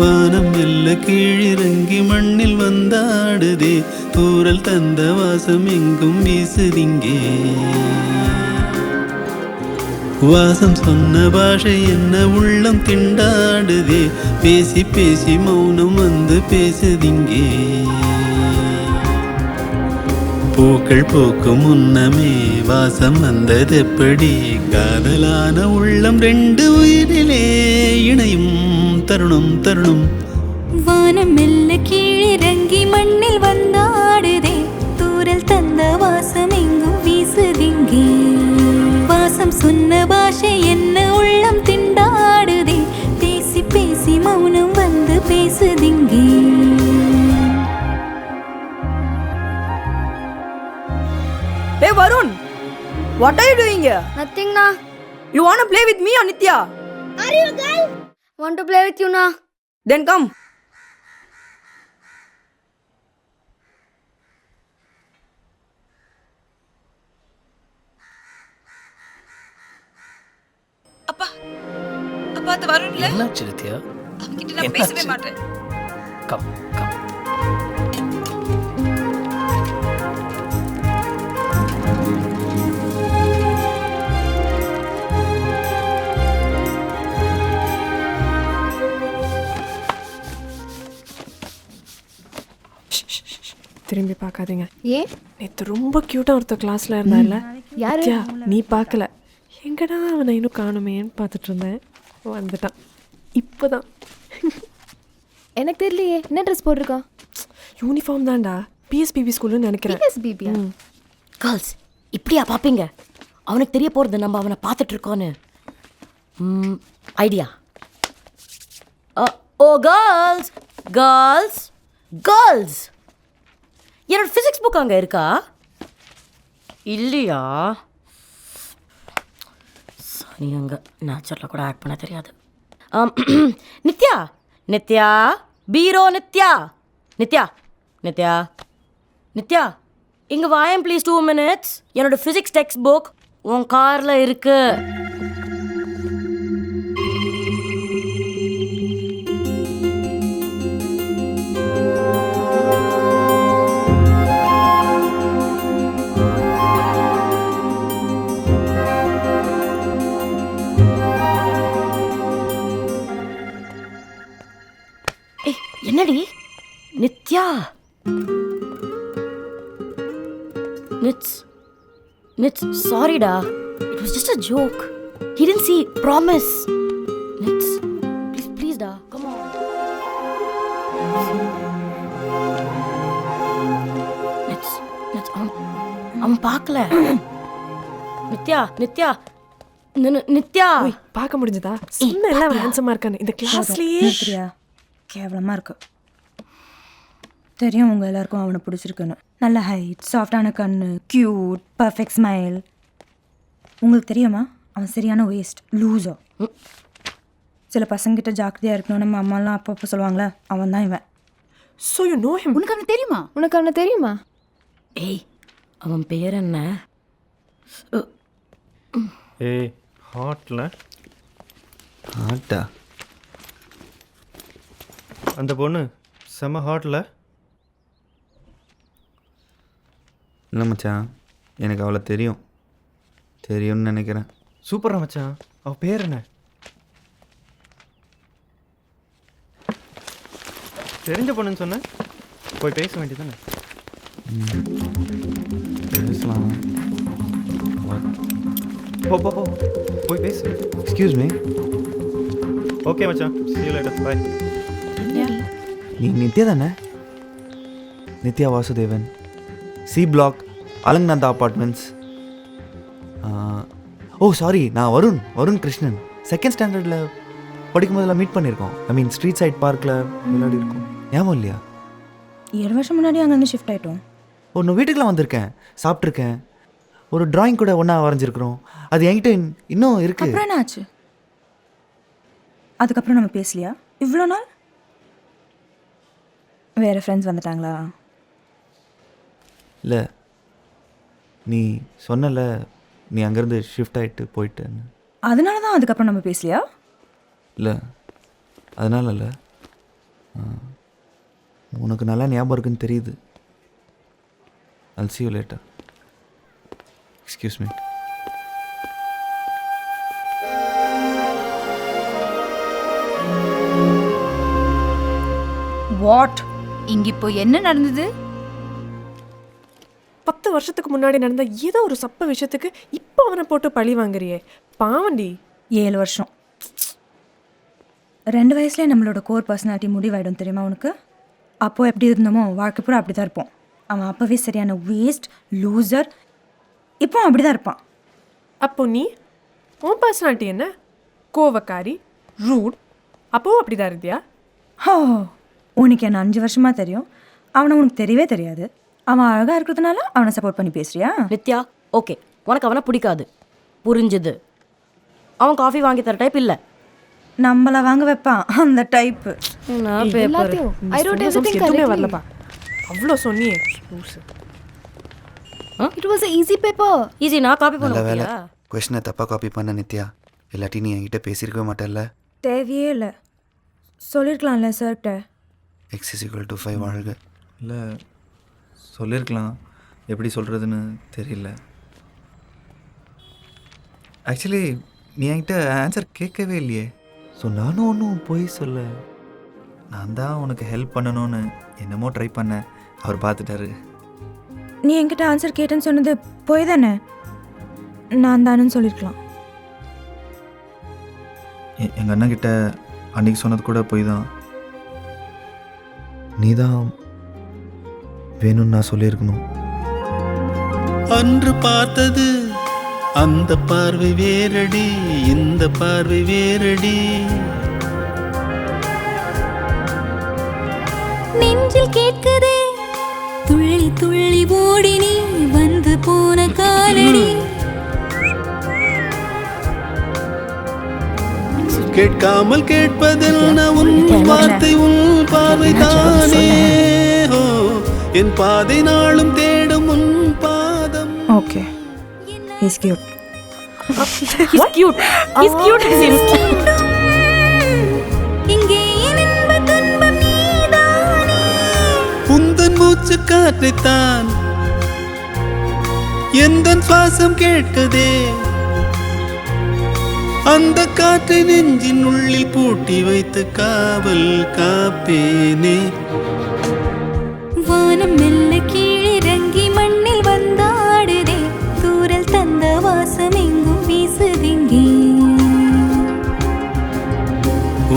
வானம் மெல்ல கீழிறங்கி மண்ணில் வந்தாடுதே, தூரல் தந்த வாசம் எங்கும் வீசுதிங்கே. வாசம் சொன்ன பாஷை என்ன உள்ளம் திண்டாடுதே, பேசி பேசி மௌனம் வந்து பேசுதிங்கே. பூக்கள் பூக்கும் முன்னமே வாசம் வந்தது எப்படி, காதலான உள்ளம் ரெண்டு உயிரிலே இணையும் தருணம் தருணம். வானம் மெல்ல கீழிறங்கி மண்ணில் வந்தாடுதே, தூரல் தந்த வாசம் எங்கும் வீசுதிங்கே. வாசம் சொன்ன பாஷை என்ன உள்ளம் திண்டாடுதே, பேசி பேசி மௌனம் வந்து பேசுதிங்கே. Hey Varun, what are you doing here? Nothing na. You want to play with me or Nitya? Are you a girl? Want to play with you na? Then come. அப்பா அப்பா அது வருண்ல என்னாச்சு நித்யா? அவன்கிட்ட நான் பேசவே மாட்டேன். Come come. திரும்பி பார்க்காதீங்க. ஏன்? நேற்று ரொம்ப க்யூட்டாக ஒருத்தர் கிளாஸில் இருந்தால யாரு? நீ பார்க்கல. எங்கடா அவனை இன்னும் காணுமேன்னு பார்த்துட்டு இருந்தேன். வந்துட்டான் இப்போதான். எனக்கு தெரியலையே, என்ன ட்ரெஸ் போட்டிருக்கான்? யூனிஃபார்ம் தான்டா, பிஎஸ்பிபி ஸ்கூல்னு நினைக்கிறேன். பிஎஸ்பிபியா? கேர்ள்ஸ் இப்படியா பார்ப்பீங்க? அவனுக்கு தெரிய போகிறது நம்ம அவனை பார்த்துட்டு இருக்கோன்னு. ஐடியா. ஓ கேர்ள்ஸ் கேர்ள்ஸ் கேர்ள்ஸ், என்னோட ஃபிசிக்ஸ் புக் அங்கே இருக்கா இல்லையா? சரி, அங்கே நேச்சுரலில் கூட ஆக்ட் பண்ண தெரியாது. நித்யா நித்யா பீரோ நித்யா நித்யா நித்யா நித்யா இங்கே வாயம் ப்ளீஸ் 2 minutes. என்னோட ஃபிசிக்ஸ் டெக்ஸ்ட் புக் உன் காரில் இருக்கு. என்னடி நித்யா? நிட்ஸ் சாரிடா, it was just a joke. He didn't see, promise. Nits please டா, கம் ஆன். நிட்ஸ் அவன் பார்க்கல. நித்யா நித்யா நித்யா பார்க்க முடிஞ்சதா? சொன்ன எல்லாம் ஹேண்ட்ஸமாக இருக்கானு இந்த கிளாஸ்லேயே. கேவலமாக இருக்கு. தெரியும் உங்கள் எல்லாருக்கும் அவனை பிடிச்சிருக்குன்னு. நல்ல ஹைட், சாஃப்டான கண்ணு, க்யூட், பர்ஃபெக்ட் ஸ்மைல். உங்களுக்கு தெரியுமா அவன் சரியான வேஸ்ட், லூஸோ. சில பசங்கிட்ட ஜாக்கிரதையாக இருக்கணும் நம்ம அம்மாலாம் அப்பப்போ சொல்லுவாங்களே, அவன் தான் இவன். So you know him? உனக்கு அவனை தெரியுமா? உனக்கு அவனை தெரியுமா? ஏய், அவன் பேர் என்ன? ஏய், ஹாட்ல ஆட்டா அந்த பொண்ணு செம்ம ஹாட்ல. இல்லை மச்சான், எனக்கு அவளை தெரியும்னு நினைக்கிறேன். சூப்பரா மச்சான். அவ பேர் என்ன? தெரிஞ்ச பொண்ணுன்னு சொன்ன, போய் பேச வேண்டியதானே? பேசலாம். போ போய் பேசு. Excuse me. ஓகே மச்சான், see you later, bye. நீ நித்யா தானே? Nithya Vasudevan, C block, Alaknanda apartments. Oh sorry, நான் வருண் கிருஷ்ணன். 2nd ஸ்டாண்டர்டில் படிக்கும் போதெல்லாம் மீட் பண்ணியிருக்கோம். ஐ மீன் ஸ்ட்ரீட் சைட் பார்க்கில் விளையாடி இருக்கோம். ஞாபகம் இல்லையா? 7 வருஷம் முன்னாடி அங்கேருந்து ஷிஃப்ட் ஆகிட்டோம். ஒன்று வீட்டுக்கெலாம் வந்திருக்கேன், சாப்பிட்ருக்கேன். ஒரு ட்ராயிங் கூட ஒன்றா வரைஞ்சிருக்கிறோம். அது என்கிட்ட இன்னும் இருக்குது. அப்புறம் என்ன ஆச்சு? அதுக்கப்புறம் நம்ம பேசலையா இவ்வளோ நாள்? வேறு ஃப்ரெண்ட்ஸ் வந்துட்டாங்களா? இல்லை, நீ சொன்னல நீ அங்கேருந்து ஷிஃப்ட் ஆகிட்டு போயிட்டேன்னு. அதனால தான் அதுக்கப்புறம் நம்ம பேசலையா? இல்லை, அதனால இல்லை. உனக்கு நல்லா ஞாபகம் இருக்குன்னு தெரியுது. I'll see you later. Excuse me. What? இங்க இப்போ என்ன நடந்தது? 10 வருஷத்துக்கு முன்னாடி நடந்த ஏதோ ஒரு சப்ப விஷயத்துக்கு இப்போ அவனை போட்டு பழி வாங்குறியே, பாவண்டி. 7 வருஷம். 2 வயசுலேயே நம்மளோட கோர் பர்சனாலிட்டி முடிவாயிடும் தெரியுமா உனக்கு? அப்போது எப்படி இருந்தோமோ வாழ்க்கை பூரா அப்படி தான் இருப்போம். அவன் அப்போவே சரியான வேஸ்ட், லூசர். இப்போ அப்படி தான் இருப்பான். அப்போ நீ உன் பர்சனாலிட்டி என்ன? கோவக்காரி, ரூட். அப்போவும் அப்படி தான் இருந்தியா? ஹோ, உனக்கு என்ன 5 வருஷமாக தெரியும். அவனை உனக்கு தெரியவே தெரியாது. அவன் அழகாக இருக்கிறதுனால அவனை சப்போர்ட் பண்ணி பேசுறியா? நித்யா, ஓகே, உனக்கு அவனை பிடிக்காது, புரிஞ்சுது. அவன் காஃபி வாங்கி தர டைப் இல்லை. நம்மளை வாங்க வைப்பான் அந்த டைப்பு. எல்லாத்தையும் I wrote everything எதுவுமே correctly. வரலப்பா. அவ்வளோ சொன்னியே. It was an easy paper. Easy, நான் காப்பி நல்ல பண்ண வேலை கொஷினை தப்பாக காப்பி பண்ண நித்யா. இல்லாட்டி நீ என்கிட்ட பேசியிருக்கவே மாட்டேல்ல. தேவையே இல்லை. சொல்லியிருக்கலாம்ல சார்கிட்ட. X = 5 வாழ்க. இல்லை சொல்லியிருக்கலாம், எப்படி சொல்கிறதுன்னு தெரியல. ஆக்சுவலி நீ என்கிட்ட ஆன்சர் கேட்கவே இல்லையே. ஸோ நானும் ஒன்றும் போய் சொல்ல. நான் தான் உனக்கு ஹெல்ப் பண்ணணும்னு என்னமோ ட்ரை பண்ணேன். அவர் பார்த்துட்டாரு. நீ என்கிட்ட ஆன்சர் கேட்டேன்னு சொன்னது போய் தானே? நான் தானேன்னு சொல்லியிருக்கலாம். எங்கள் அண்ணன்கிட்ட அன்றைக்கி சொன்னது கூட போய் தான். நீ தான் வேணும்னு நான் சொல்லியிருக்கணும். அன்று பார்த்தது அந்த பார்வை வேறடி, இந்த பார்வை வேறடி. நெஞ்சில் கேட்குதே துள்ளி துள்ளி ஓடி நீ வந்து போன காலடி. கேட்காமல் கேட்பதில் நான் உன் வார்த்தை உன் பார்வை தானே. ஓ, என் பாதை நாளும் தேடும் உன் பாதம். Okay, he's cute. He's cute. He's cute. இங்கே என் இன்ப துன்பம் நீதானே. உந்தன் மூச்சு காற்றைத்தான் எந்தன் சுவாசம் கேட்கதே. அந்த காற்றை நெஞ்சின் உள்ளில் பூட்டி வைத்து காவல் காப்பேனே. வானம் மெல்ல கீழிறங்கி மண்ணில் வந்தாடுதே. தூரல் தந்த வாசம் எங்கும் வீசுதிங்கே.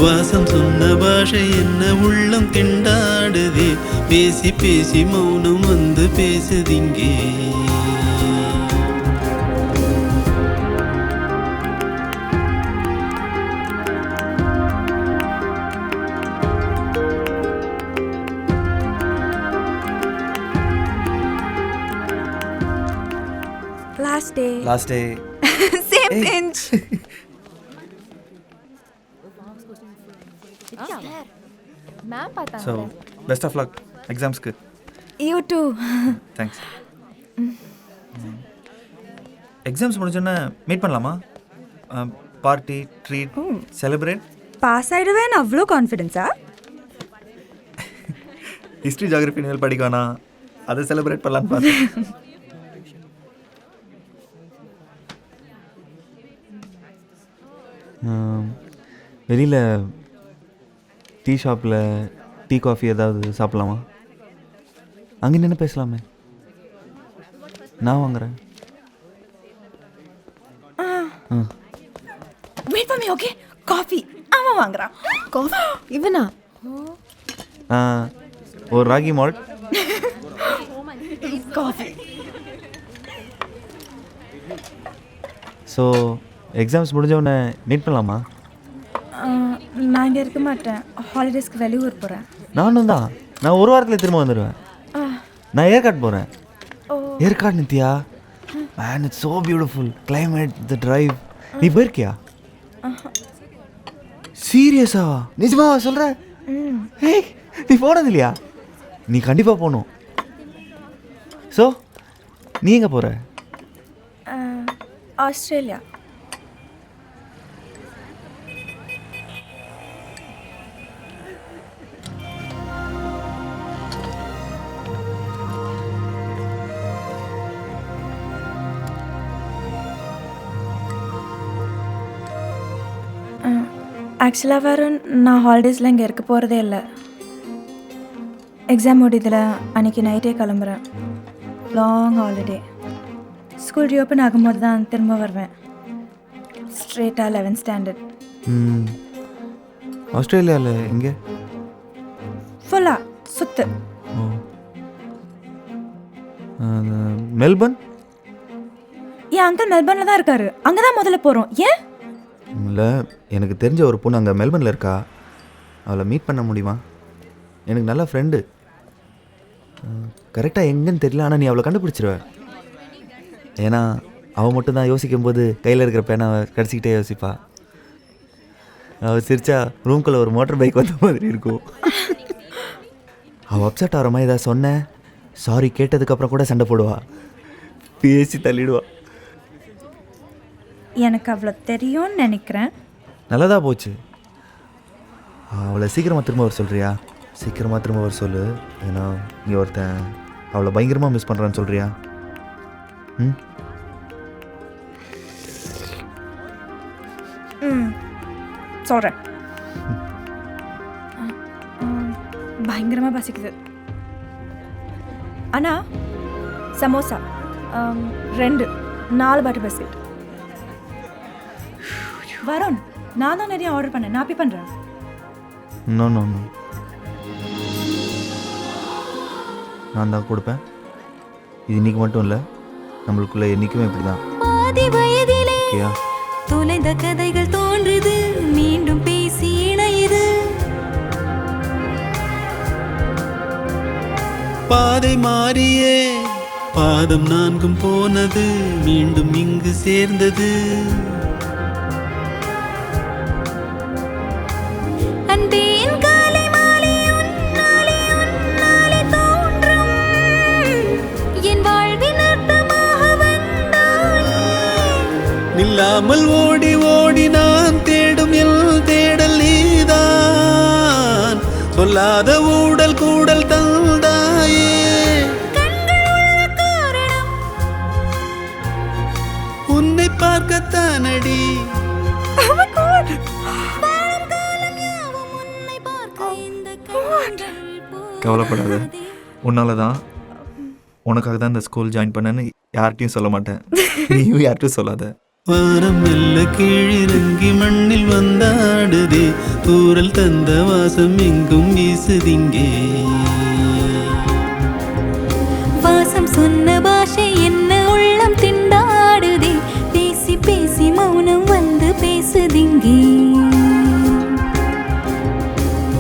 வாசம் சொன்ன பாஷை என்ன உள்ளம் திண்டாடுதே. பேசி பேசி மௌனம் வந்து பேசுதிங்கே. Last day Same bench. Ma'am so பார்த்தாங்க. பெஸ்ட் ஆஃப் லக் எக்ஸாம்ஸ்க்கு. You too. தேங்க்ஸ். எக்ஸாம்ஸ் முடிஞ்சோன்னே மீட் பண்ணலாமா? Party, treat, celebrate. பாஸ் ஆயிடுவேன்னு அவ்வளோ கான்ஃபிடென்ஸா? ஹிஸ்ட்ரி ஜியாகிரஃபி இனிமேல் படிக்க வேணாம், அதை செலிப்ரேட் பண்ணலான்னு பார்த்தேன். வெளியில் டீ ஷாப்பில் டீ காஃபி ஏதாவது சாப்பிட்லாமா? அங்கே நின்று பேசலாமே. நான் வாங்குறேன். Wait for me, okay? Coffee. அவன் வாங்குறான். காஃபி இவனா? ஒரு ragi malt. Coffee. So exams முடிஞ்சவொடனே மீட் பண்ணலாமா? நான் இங்கே இருக்க மாட்டேன். ஹாலிடேஸ்க்கு வெளியூர் போகிறேன். நானும் தான். நான் ஒரு வாரத்தில் திரும்ப வந்துடுவேன். நான் ஏற்காடு போகிறேன். Yercaud Nithya, man it's so beautiful climate, the drive. நீ போயிருக்கியா? சீரியஸாவா? நிஜமாவா சொல்கிற? ஏய், நீ போனது இல்லையா? நீ கண்டிப்பாக போகணும். ஸோ நீ எங்கே போகிற? ஆஸ்திரேலியா. ஆக்சுவலாக வருண், நான் ஹாலிடேஸில் இங்கே இருக்க போகிறதே இல்லை. எக்ஸாம் முடியதில் அன்றைக்கி நைட்டே கிளம்புறேன். Long holiday. ஸ்கூல் ரீஓப்பன் ஆகும்போது தான் திரும்ப வருவேன். ஸ்ட்ரெயிட்டாக 11th ஸ்டாண்டர்ட். ஆஸ்திரேலியாவில் எங்கே? ஃபுல்லாக சுத்து. மெல்பர்ன்? என் அங்கிள் மெல்பர்னில் தான் இருக்காரு. அங்கே தான் முதல்ல போகிறோம். ஏன்? இல்லை, எனக்கு தெரிஞ்ச ஒரு பொண்ணு அங்கே மெல்பர்னில் இருக்கா. அவளை மீட் பண்ண முடியுமா? எனக்கு நல்ல ஃப்ரெண்டு. கரெக்டாக எங்கேன்னு தெரியல, ஆனால் நீ அவளை கண்டுபிடிச்சிருவ. ஏன்னா அவள் மட்டும்தான் யோசிக்கும்போது கையில் இருக்கிற பேனாவை கடிச்சிக்கிட்டே யோசிப்பா. அவள் சிரிச்சா ரூம்குள்ளே ஒரு மோட்டர் பைக் வந்த மாதிரி இருக்கும். அவள் அப்செட் ஆகிற மாதிரி ஏதாவது சொன்னேன், சாரி கேட்டதுக்கப்புறம் கூட சண்டை போடுவா, பேசி தள்ளிடுவா. எனக்கு அவ்வளோ தெரியும்னு நினைக்கிறேன். நல்லதாக போச்சு. அவளை சீக்கிரமாக திரும்ப வர சொல்கிறியா? சீக்கிரமாக திரும்ப வர சொல்லு. ஏன்னா இங்கே ஒருத்தன் அவளை பயங்கரமாக மிஸ் பண்ணுறான்னு சொல்கிறியா? சொல்கிறேன். பயங்கரமாக பசிக்குது. அண்ணா, சமோசா 2, 4 பட்டர் பிஸ்கட். வருண், நான் தான் நிறைய ஆர்டர் பண்ணேன். நான் பே பண்ணுறேன். நோ நோ நோ, நான் தான் கொடுப்பேன். இது இன்றைக்கி மட்டும் இல்லை, நம்மளுக்குள்ளே என்றைக்குமே இப்படி தான். பாதி வயதிலே ஓகேயா? தொலைந்த கதைகள் தோன்றுது, மீண்டும் பேசி இணையுது. பாதை மாறியே பாதம் 4 போனது, மீண்டும் இங்கு சேர்ந்தது. அன்பேன் காலை மாலை உன்னாலே உன்னாலே தோன்றும், என் வாழ்வின் அர்த்தமாக வந்தாயே. நில்லாமல் ஓடி ஓடி நான் தேடும் எல் தேடல் நீதான், சொல்லாத ஊடல் கூடல் தந்தாயே. கண்கள் உள்ள காரணம் உன்னை பார்க்கத்தானடி. வாழும் காலம் யாவும் உன்னை பார்க்க இந்த கண்கள் கவலைப்படாத, உன்னால தான், உனக்காக தான் இந்த ஸ்கூல் ஜாயின் பண்ணேன்னு யார்கிட்டையும் சொல்ல மாட்டேன். நீயும் யார்கிட்டையும் சொல்லாத. வானம் மெல்ல கீழிறங்கி மண்ணில் வந்தாடுதே, தூரல் தந்த வாசம் எங்கும் வீசுதிங்கே. வாசம் சொன்ன பாஷை என்ன உள்ளம் திண்டாடுதே, பேசி பேசி மௌனம் வந்து பேசுதிங்கே.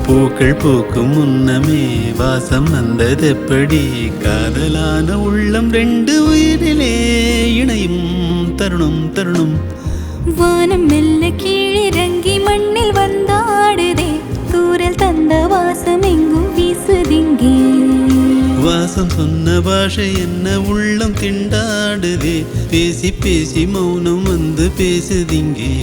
பூக்கள் பூக்கும் முன்னமே வாசம் வந்ததெப்படி, காதலான உள்ளம் 2 உயிரிலே இணையும் தருணம் தருணம். வானம் மெல்ல கீழிறங்கி மண்ணில் வந்தாடுதே, தூரல் தந்த வாசம் எங்கும் வீசுதிங்கே. வாசம் சொன்ன பாஷை என்ன உள்ளம் திண்டாடுதே, பேசி பேசி மௌனம் வந்து பேசுதிங்கே.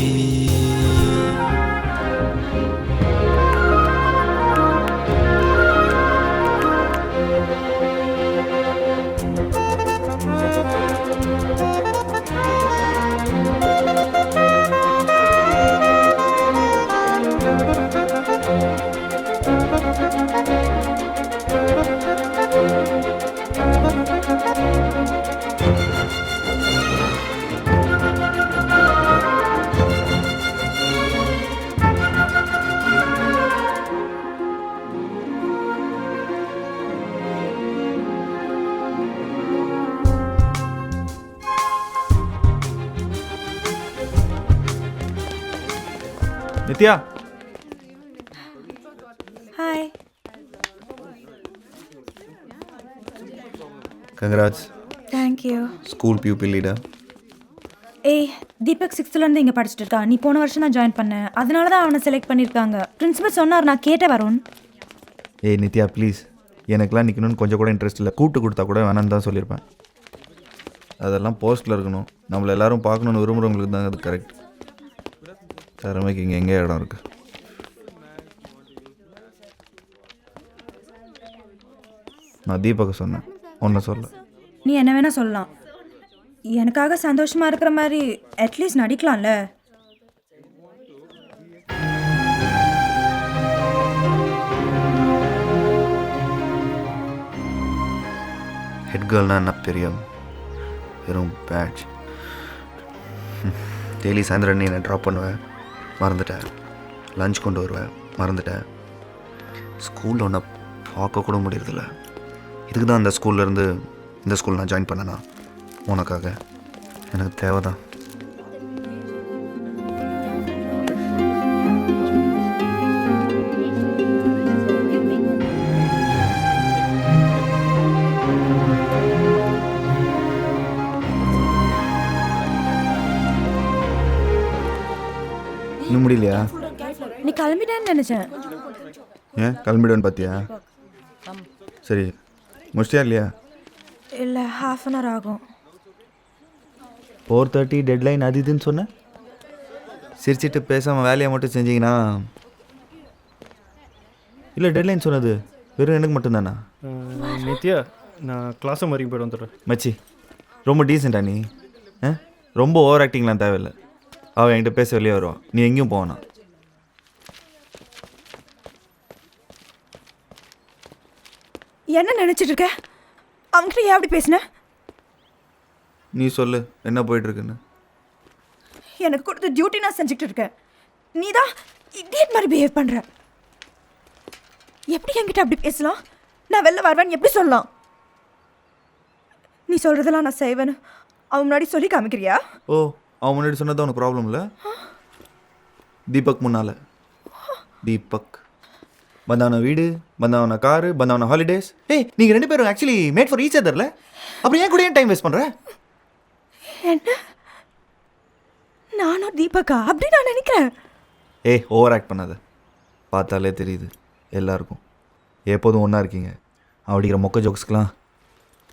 Nithya, hi. Congrats, thank you. School pupil leader. ஏய், தீபக் 6th இங்கே படிச்சுட்டு இருக்கா. நீ போன வருஷம் தான் ஜாயின் பண்ண, அதனால தான் அவனை செலக்ட் பண்ணியிருக்காங்க. பிரின்சிபல் சொன்னார், நான் கேட்டேன் வருண். ஏய் நித்யா ப்ளீஸ், எனக்கெலாம் நிற்கணும்னு கொஞ்சம் கூட இன்ட்ரெஸ்ட் இல்லை. கூப்பிட்டு கொடுத்தா கூட வேணான்னு தான் சொல்லியிருப்பேன். அதெல்லாம் போஸ்ட்டில் இருக்கணும். நம்மளை எல்லோரும் பார்க்கணுன்னு விரும்புகிறவங்களுக்கு தான் அது கரெக்ட். திறமைக்கு இங்கே எங்கே இடம் இருக்குது? நான் தீபக்கு சொன்னேன், ஒன்றை சொல்ல. நீ என்ன வேணால் சொல்லலாம். எனக்காக சந்தோஷமாக இருக்கிற மாதிரி அட்லீஸ்ட் நடிக்கலாம்ல. கேர்ள்னா என்ன பெரிய வெறும் பேட்ச். டெய்லி சாயந்தரம் நீ என்னை ட்ராப் பண்ணுவேன், மறந்துட்டேன். லஞ்ச் கொண்டு வருவேன், மறந்துட்டேன். ஸ்கூலில் ஒன்றை பார்க்க கூட முடியறதில்ல. இதுக்கு தான் அந்த ஸ்கூல்லேருந்து இந்த ஸ்கூல் நான் ஜாயின் பண்ணேனா, உனக்காக. எனக்கு தேவை தான். இன்னும் முடியலையா? நீ கிளம்பிட்டேன்னு நினச்சேன். ஏன் கிளம்பிடுவேன்னு பார்த்தியா? சரி, முடிச்சியா இல்லையா? இல்லை, 1/2 hour ஆகும். 4:30 டெட்லைன் அது இதுன்னு சொன்னேன். சிரிச்சிட்டு பேசாமல் வேலையை மட்டும் செஞ்சீங்கன்னா. இல்லை, டெட்லைன் சொன்னது வெறும் எனக்கு மட்டும்தானா? நித்யா, நான் கிளாஸ் வரைக்கும் போய்ட்டு வந்துடுறேன். மச்சி, ரொம்ப டீசெண்டா நீ. ரொம்ப ஓவர் ஆக்டிங்லாம் தேவையில்லை. அவள் என்கிட்ட பேச வெளியே வருவான், நீ எங்கேயும் போவானா. என்ன நினச்சிட்டு இருக்க? அவங்ககிட்ட ஏன் அப்படி பேசின? நீ சொல்லு என்ன போயிட்டுருக்குன்னு. எனக்கு கொடுத்த டியூட்டி நான் செஞ்சுக்கிட்டு இருக்கேன். நீ தான் இடியட் மாதிரி பிஹேவ் பண்ணுற. எப்படி என்கிட்ட அப்படி பேசலாம்? நான் வெளில வருவேன்னு எப்படி சொல்லலாம்? நீ சொல்கிறதெல்லாம் நான் செய்வேன்னு அவன் முன்னாடி சொல்லி காமிக்கிறியா? ஓ, அவன் முன்னாடி சொன்னது உனக்கு ப்ராப்ளம் இல்லை. தீபக் முன்னால். தீபக் பந்தாவன வீடு, பந்தாவன காரு, பந்தாவன ஹாலிடேஸ். ஏய், நீங்கள் 2 பேரும் ஆக்சுவலி மேட் ஃபார் ஈச் அதர்ல. அப்படி ஏன் கூட ஏன் டைம் வேஸ்ட் பண்ணுற? என்ன? நானும் தீபக்கா அப்படி நான் நினைக்கிறேன். ஏய், ஓவர் ஆக்ட் பண்ணாத. பார்த்தாலே தெரியுது எல்லாருக்கும் எப்போதும் ஒன்றா இருக்கீங்க. அப்படிங்கிற மொக்க ஜோக்ஸ்க்கெலாம்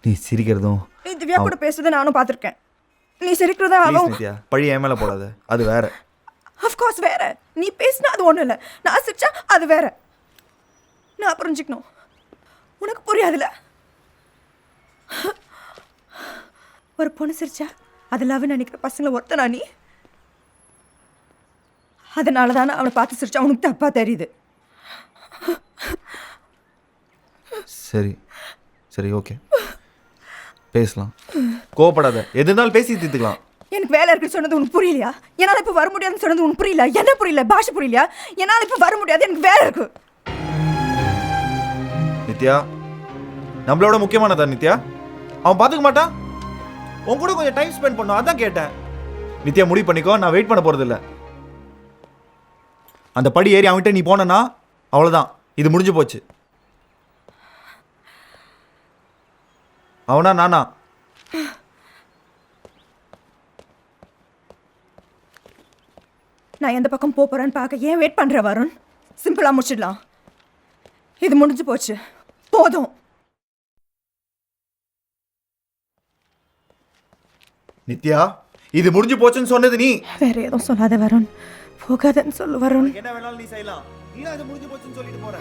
நீ சிரிக்கிறதும். நீ திவ்யா கூட பேசுறதை நானும் பார்த்துருக்கேன். நீ சிரிக்கிறதா அவன். நித்யா, பழி என் மேலே போடாத, அது வேற. அஃப்கோர்ஸ் வேற. நீ பேசினா அது ஒன்றும் இல்லை, நான் சிரிச்சா அது வேற. நான் புரிஞ்சுக்கணும், உனக்கு புரியாதுல்ல. ஒரு பொண்ணு சிரிச்சா அது லவ் நினைக்கிற பசங்களை ஒருத்தனா நீ. அதனால தானே அவனை பார்த்து சிரிச்சா உனக்கு தப்பா தெரியுது. சரி சரி, ஓகே, பேசலாம். கோவப்படாத, எது இருந்தாலும் பேசி தீர்த்துக்கலாம். எனக்கு வேலை இருக்குன்னு சொன்னது உனக்கு புரியலையா? என்னால் இப்போ வர முடியாதுன்னு சொன்னது உனக்கு புரியல? என்ன புரியல? பாஷை புரியலையா? என்னால் இப்போ வர முடியாது, எனக்கு வேலை இருக்கு. நித்யா, நம்மளோட முக்கியமானதா நித்யா? அவன் பார்த்துக்க மாட்டான். உன் கூட கொஞ்சம் டைம் ஸ்பெண்ட் பண்ணும், அதான் கேட்டேன். நித்யா, முடிவு பண்ணிக்கோ, நான் வெயிட் பண்ண போறது இல்லை. அந்த படி ஏறி அவன்கிட்ட நீ போனா அவ்வளோதான், இது முடிஞ்சு போச்சு. அவனா நானா? நான் எந்த பக்கம் போறேன்னு பார்க்க ஏன் வெயிட் பண்ற வருண்? சிம்பிளா முடிச்சிடலாம். இது முடிஞ்சு போச்சு, போதும். நித்யா, இது முடிஞ்சு போச்சுன்னு சொன்னது நீ. வேற எதுவும் சொல்லாத வருண், போகாதன்னு சொல்லு வருண். என்ன வேணாலும் நீ செய்யலாம், நீ தான் இது முடிஞ்சு போச்சுன்னு சொல்லிட்டு போற.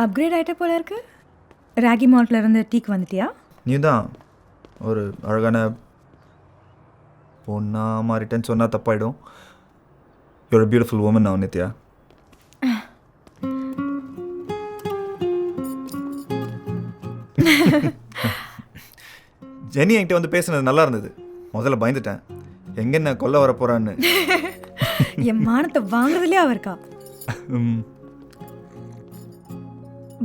அப்கிரேட் ஆகிட்ட போல இருக்கு. ராகி மால்ட்ல இருந்து டீக்கு வந்துட்டியா? நீ தான் ஒரு அழகான பொண்ணா மாறிட்டேன்னு சொன்னால் தப்பாயிடும். You're a beautiful woman now, Nithya. Jenny என்கிட்ட வந்து பேசுனது நல்லா இருந்தது. முதல்ல பயந்துட்டேன், எங்க என்ன கொல்ல வர போறான்னு. என் மானத்தை வாங்குறதுலேயே அவ இருக்கா.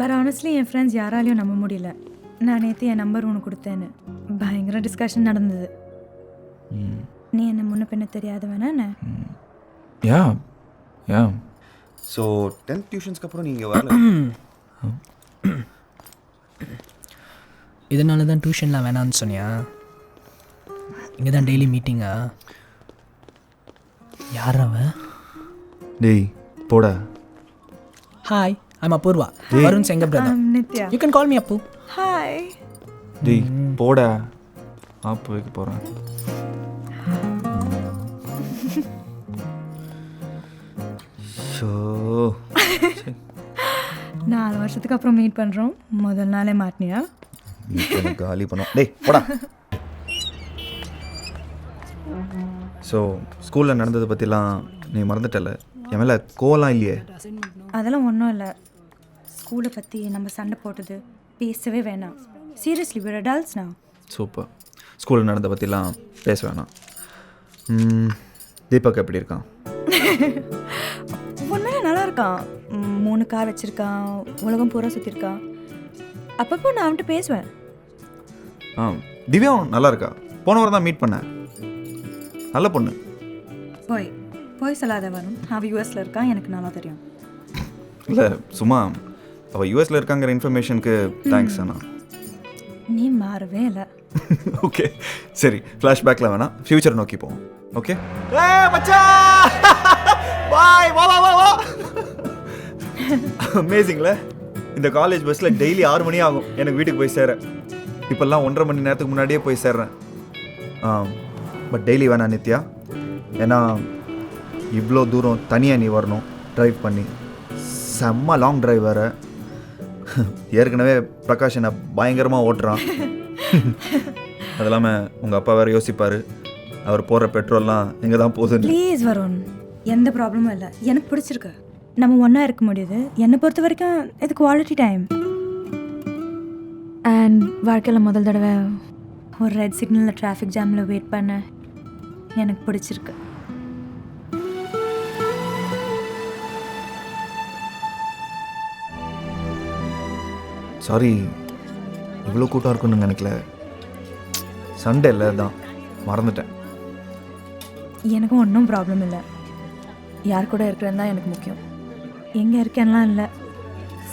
பட் ஆனஸ்ட்லி என் ஃப்ரெண்ட்ஸ் யாராலையும் நம்ப முடியல. நான் நேற்று என் நம்பர் ஒன்று கொடுத்தேன்னு பயங்கர டிஸ்கஷன் நடந்தது. நீ என்ன முன்ன பின்ன தெரியாத வேணா? யா யா. ஸோ 10th டியூஷன்ஸ்க்கு அப்புறம் நீங்கள் வரல? இதனால தான் டியூஷன்லாம் வேணான்னு சொன்னியா? இங்கே தான் டெய்லி மீட்டிங்கா? யார் அவன்? டேய் போடா. Hi, I'm Apoorva. வருண்ஸ் எங்க brother. Nithya. You can call me Appu. Hi. டேய் போடா, ஆப்பு வைக்க போகிறேன். ஷோ 4 வருஷத்துக்கு அப்புறம் மீட் பண்ணுறோம். முதல் நாளே மாட்டினியா? காலி பண்ணோம். டேய் போடா. ஸோ ஸ்கூலில் நடந்ததை பற்றிலாம் நீ மறந்துட்டல? என் மேலே கோவலாம் இல்லையே? அதெல்லாம் ஒன்றும் இல்லை. ஸ்கூலை பற்றி நம்ம சண்டை போட்டது பேசவே வேணாம். Seriously we're adults now. Super. ஸ்கூலில் நடந்த பற்றிலாம் பேச வேணாம். தீபக் எப்படி இருக்கான்? உண்மையிலே நல்லா இருக்கான். 3 கார் வச்சுருக்கான். உலகம் பூரா சுற்றிருக்கான். அப்பப்போ நான் அவன்கிட்ட பேசுவேன். திவ்யாவும் நல்லா இருக்கா. போன வாரம் தான் மீட் பண்ணேன். நல்ல பொண்ணு. போய் சொல்லாத வரும். அவன் யூஎஸில் இருக்கான், எனக்கு நல்லா தெரியும். இல்லை சும்மா அவள் யூஎஸில் இருக்காங்கிற இன்ஃபர்மேஷனுக்கு தேங்க்ஸ் அண்ணா. நீ மாறவே இல்லை. ஓகே சரி, ஃப்ளாஷ்பேக்கில் வேணாம், ஃப்யூச்சர் நோக்கி போவோம். Okay bye. வா வா வா வா. அமேசிங்ல. இந்த காலேஜ் பஸ்ஸில் டெய்லி 6 மணி ஆகும் எனக்கு வீட்டுக்கு போய் சேர. இப்போல்லாம் 1.5 மணி நேரத்துக்கு முன்னாடியே போய் சேர்றேன். பட் டெய்லி வேணாம் நித்யா. ஏன்னா இவ்வளோ தூரம் தனியாக நீ வரணும் ட்ரைவ் பண்ணி. செம்ம லாங் டிரைவ் வேறு. ஏற்கனவே பிரகாஷ் என்னை பயங்கரமாக ஓட்டுறான். அது இல்லாமல் உங்கள் அப்பா வேறு யோசிப்பார், அவர் போடுற பெட்ரோல்லாம் எங்கே தான் போகுதுன்னு. ப்ளீஸ் வருண், எந்த ப்ராப்ளமும் இல்லை. எனக்கு பிடிச்சிருக்கு. நம்ம ஒன்றா இருக்க முடியுது. என்னை பொறுத்த வரைக்கும் இது குவாலிட்டி டைம். அண்ட் வாழ்க்கையில் முதல் தடவை ஒரு ரெட் சிக்னலில் டிராஃபிக் ஜாமில் வெயிட் பண்ண எனக்கு பிடிச்சிருக்கு. சாரி, இவ்வளோ கூட்டம் இருக்குன்னு நினைக்கல. சண்டே இல்லை தான் மறந்துட்டேன். எனக்கும் ஒன்றும் ப்ராப்ளம் இல்லை. யார் கூட இருக்கிறது தான் எனக்கு முக்கியம். எங்கே இருக்கேன்லாம் இல்லை.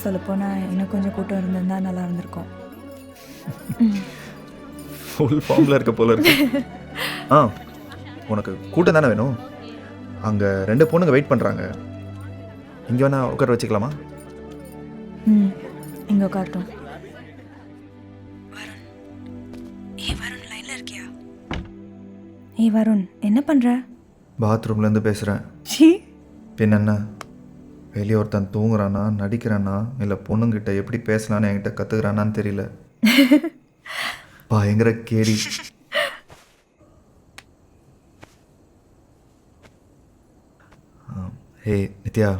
சொல்லப்போனால் இன்னும் கொஞ்சம் கூட்டம் இருந்திருந்தா நல்லா இருந்திருக்கும். ஃபுல் ஃபார்மில் இருக்க போல இருக்கு. உனக்கு கூட்டம் தானே வேணும்? அங்கே 2 பொண்ணுங்க வெயிட் பண்ணுறாங்க. இங்கே வேணா உட்கார வச்சுக்கலாமா? இங்கே உட்காரட்டும். வருண் லைனில் இருக்கியா? வருண் என்ன பண்ணுற? பாத்ரூம்லேருந்து பேசுகிறேன். பின்ன வெளியே ஒருத்தன் தூங்குறானா, நடிக்கிறானா, இல்லை பொண்ணுங்கிட்ட எப்படி பேசலான்னு என்கிட்ட கற்றுக்கிறானான்னு தெரியல. பயங்கர கேடி. ஹே நித்யா,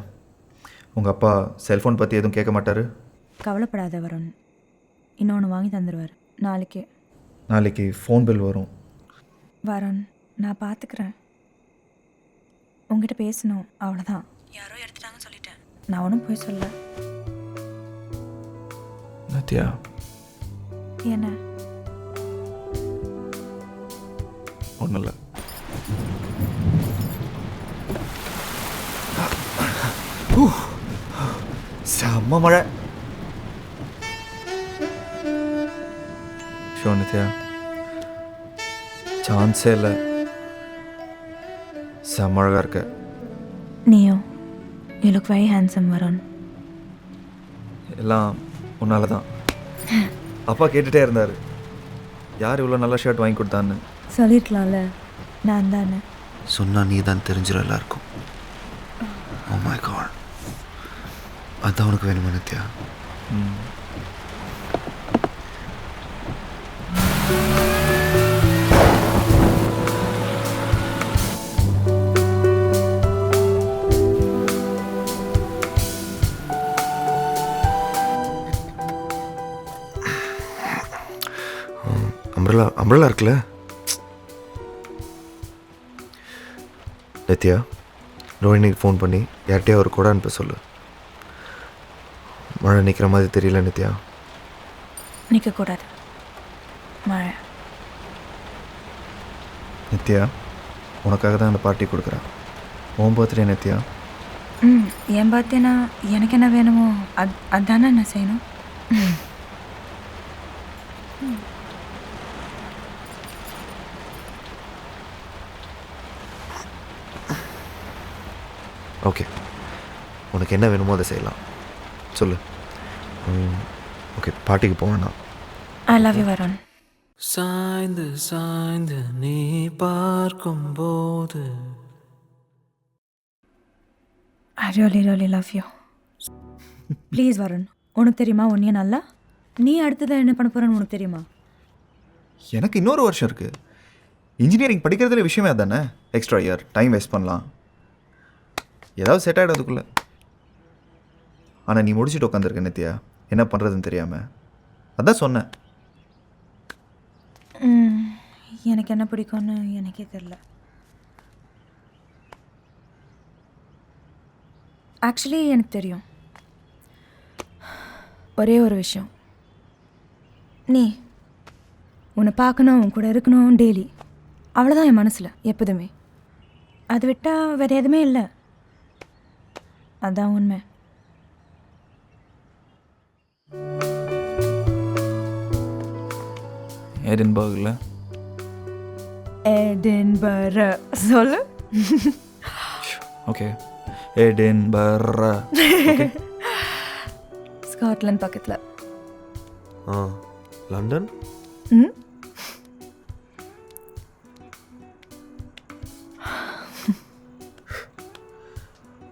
உங்கள் அப்பா செல்ஃபோன் பற்றி எதுவும் கேட்க மாட்டார்? கவலைப்படாத வருண், இன்னொன்று வாங்கி தந்துடுவார் நாளைக்கு ஃபோன் பில் வரும். வருண் நான் பார்த்துக்கிறேன். உங்ககிட்ட பேசணும் அவ்வளோதான். யாரோ எடுத்துட்டாங்கன்னு சொல்லிட்டேன். நான் ஒன்றும் போய் சொல்ல. நித்யா என்ன? ஒன்றும் இல்லை. செம்ம மழை. ஷோ நித்யா, சான்ஸே இல்லை. செம்ம அழகாக இருக்க. நீயும் you look very handsome Varun. எல்லாம் உன்னால தான். அப்பா கேட்டுகிட்டே இருந்தார், யார் இவ்வளோ நல்ல ஷர்ட் வாங்கி கொடுத்தான்னு. சொல்லிருக்கலாம்ல, நான் தானே. சொன்னால் நீ தான் தெரிஞ்சிடும் எல்லாருக்கும். ஓ மை காட், அதான் உனக்கு வேணுமா நித்யா? அம்ரலா இருக்குல்ல நித்யா, ரோஹினிக்கு ஃபோன் பண்ணி யார்கிட்டயா ஒரு கூட அனுப்ப சொல்லு. மழை நிற்கிற மாதிரி தெரியல நித்யா. நிற்கக்கூடாது மழை. நித்யா, உனக்காக தான் அந்த பார்ட்டி கொடுக்குறேன். உன் பர்த்டே நித்யா. என் பார்த்தேன்னா எனக்கு என்ன வேணுமோ அதானே என்ன செய்யணும். ஓகே, உனக்கு என்ன வேணுமோ அதை செய்யலாம். ஸோ சொல்லு. ஓகே, பார்ட்டிக்கு போக வேண்டாம். I love you Varun. சாய்ந்து சாய்ந்து நீ பார்க்கும்போது I really love you. Please Varun, உனக்கு தெரியுமா உன்னையே நல்லா? நீ அடுத்ததான் என்ன பண்ண போகிறேன்னு உனக்கு தெரியுமா? எனக்கு இன்னொரு வருஷம் இருக்குது. இன்ஜினியரிங் படிக்கிறதுல விஷயமே அதானே. எக்ஸ்ட்ரா இயர் டைம் வேஸ்ட் பண்ணலாம், ஏதாவது செட் ஆகிடும் அதுக்குள்ளே. ஆனால் நீ முடிச்சுட்டு உட்காந்துருக்க நித்யா, என்ன பண்ணுறதுன்னு தெரியாமல். அதான் சொன்னேன். எனக்கு என்ன பிடிக்கும்னு எனக்கே தெரில. ஆக்சுவலி எனக்கு தெரியும் ஒரே ஒரு விஷயம். நீ உன்னை பார்க்கணும், உன் கூட இருக்கணும் டெய்லி, அவ்வளோதான் என் மனசில் எப்போதுமே. அது விட்டால் வேறு எதுவுமே இல்லை. அதான் உண்மை. எடின்பர்கில் எடின்பர்க் சொல்லு. Okay, Edinburgh. ஸ்காட்லாந்து பக்கத்தில். லண்டன்.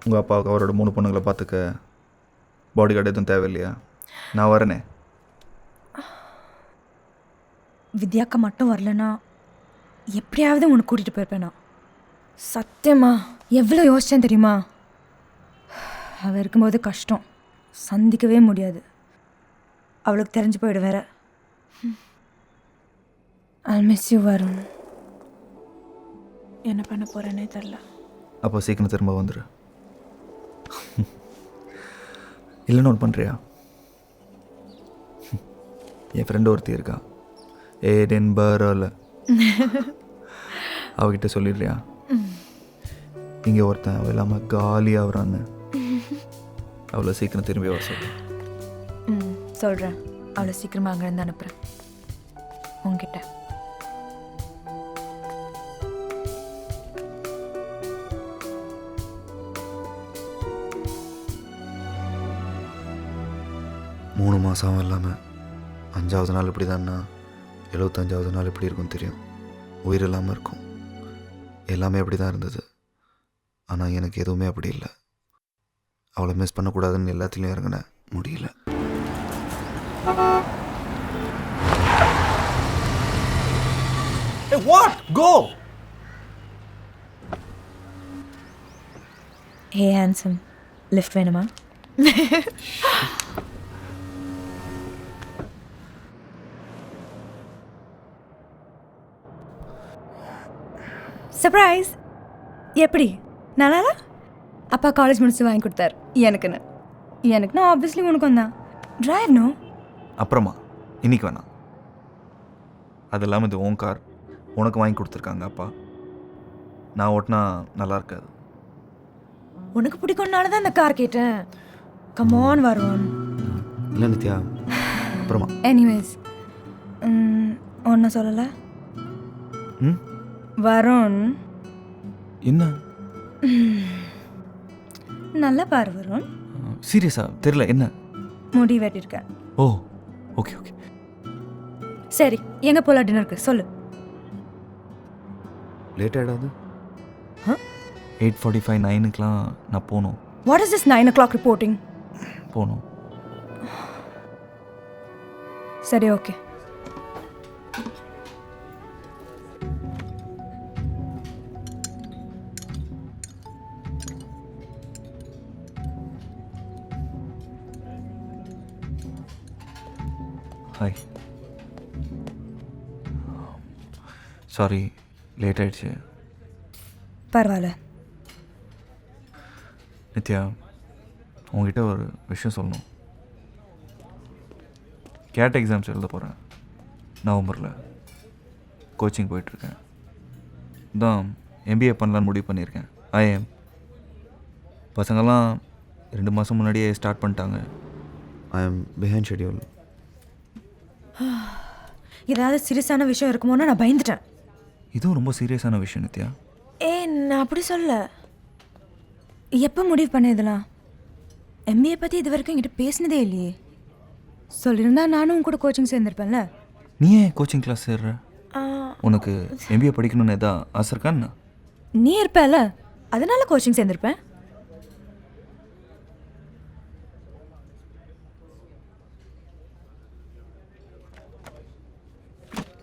உங்கள் அப்பாவுக்கு அவரோட 3 பொண்ணுங்களை பார்த்துக்க பாடி கார்டு எதுவும் தேவையில்லையா? நான் வரேனே. வித்யாக்கா மட்டும் வரலனா எப்படியாவது உன்னை கூட்டிகிட்டு போயிருப்பேன் நான். சத்தியமா எவ்வளோ யோசித்தேன் தெரியுமா? அவள் இருக்கும்போது கஷ்டம் சந்திக்கவே முடியாது. அவளுக்கு தெரிஞ்சு போயிடு வேற. I'll miss you Varun. என்ன பண்ண போகிறேன்னே தெரில. அப்போ சீக்கிரம் திரும்ப வந்துடு. இல்லைன்னு ஒன்று பண்ணுறியா? என் ஃப்ரெண்டு ஒருத்தி இருக்கா எடின்பர்கில். அவகிட்ட சொல்லிடுறியா இங்கே ஒருத்தன் அவள் இல்லாமல் காலியாகிறான்னு? அவ்வளோ சீக்கிரம் திரும்பி வர சொல்லு. சொல்கிறேன். அவ்வளோ சீக்கிரமாக அங்கேருந்து அனுப்புகிறேன் உங்ககிட்ட. மூணு மாதம் இல்லாமல் 5வது நாள் இப்படி தான்னா 75வது நாள் எப்படி இருக்கும் தெரியும். உயிர் இல்லாமல் இருக்கும். எல்லாமே அப்படி தான் இருந்தது. ஆனால் எனக்கு எதுவுமே அப்படி இல்லை. அவளை மிஸ் பண்ணக்கூடாதுன்னு எல்லாத்துலேயும் இறங்கினேன், முடியல. What go. Hey handsome, lift வேணுமா? சர்ப்ரைஸ். எப்படி நல்லா? அப்பா காலேஜ் முடிச்சு வாங்கி கொடுத்தாரு எனக்குன்னா ஆப்வியஸ்லி உனக்கும் தான். Drive no. அப்புறமா இன்னைக்கு வேணாம். அது இல்லாமல் இது உன் கார், உனக்கு வாங்கி கொடுத்துருக்காங்க அப்பா. நான் ஓட்டினா நல்லா இருக்காது. உனக்கு பிடிக்கும்னால தான் இந்த கார் கேட்டேன். Come on Varun. இல்லை நித்யா, அப்புறமா. எனிவேஸ் ஒன்றும் சொல்லலை வருண். என்ன நல்லா பாரு வருண். சீரியஸா தெரியல என்ன? முடி வெட்டியிருக்கேன். ஓ ஓகே ஓகே. சரி, எங்கே போகலாம் டின்னருக்கு சொல்லு. லேட் ஆகிடாது? 8:45 9க்குலாம் நான் போகணும். What is this 9 o'clock reporting? போகணும். சரி ஓகே. ஹாய், சாரி லேட் ஆயிடுச்சு. பரவாயில்ல. நித்யா, உங்ககிட்ட ஒரு விஷயம் சொல்லணும். கேட் எக்ஸாம்ஸ் எழுத போகிறேன் நவம்பரில். கோச்சிங் போயிட்டுருக்கேன். தான் MBA பண்ணலான்னு முடிவு பண்ணியிருக்கேன். IIM பசங்கள்லாம் 2 மாதம் முன்னாடியே ஸ்டார்ட் பண்ணிட்டாங்க. I am behind schedule. ஏதாவது சீரியஸான விஷயம் இருக்குமோன்னு நான் பயந்துட்டேன். இதுவும் ரொம்ப சீரியஸான விஷயம் நித்யா. நான் அப்படி சொல்ல. எப்போ முடிவு பண்ண இதெல்லாம்? எம்பிஏ பற்றி இது வரைக்கும் என்கிட்ட பேசினதே இல்லையே. சொல்லியிருந்தா நானும் உன் கூட கோச்சிங் சேர்ந்துருப்பேன்ல. நீ ஏன் கோச்சிங் கிளாஸ் சேர்ற? உனக்கு எம்பிஏ படிக்கணும்னு எதா ஆசை இருக்கான்னு? நீ இருப்பல, அதனால கோச்சிங் சேர்ந்துருப்பேன்.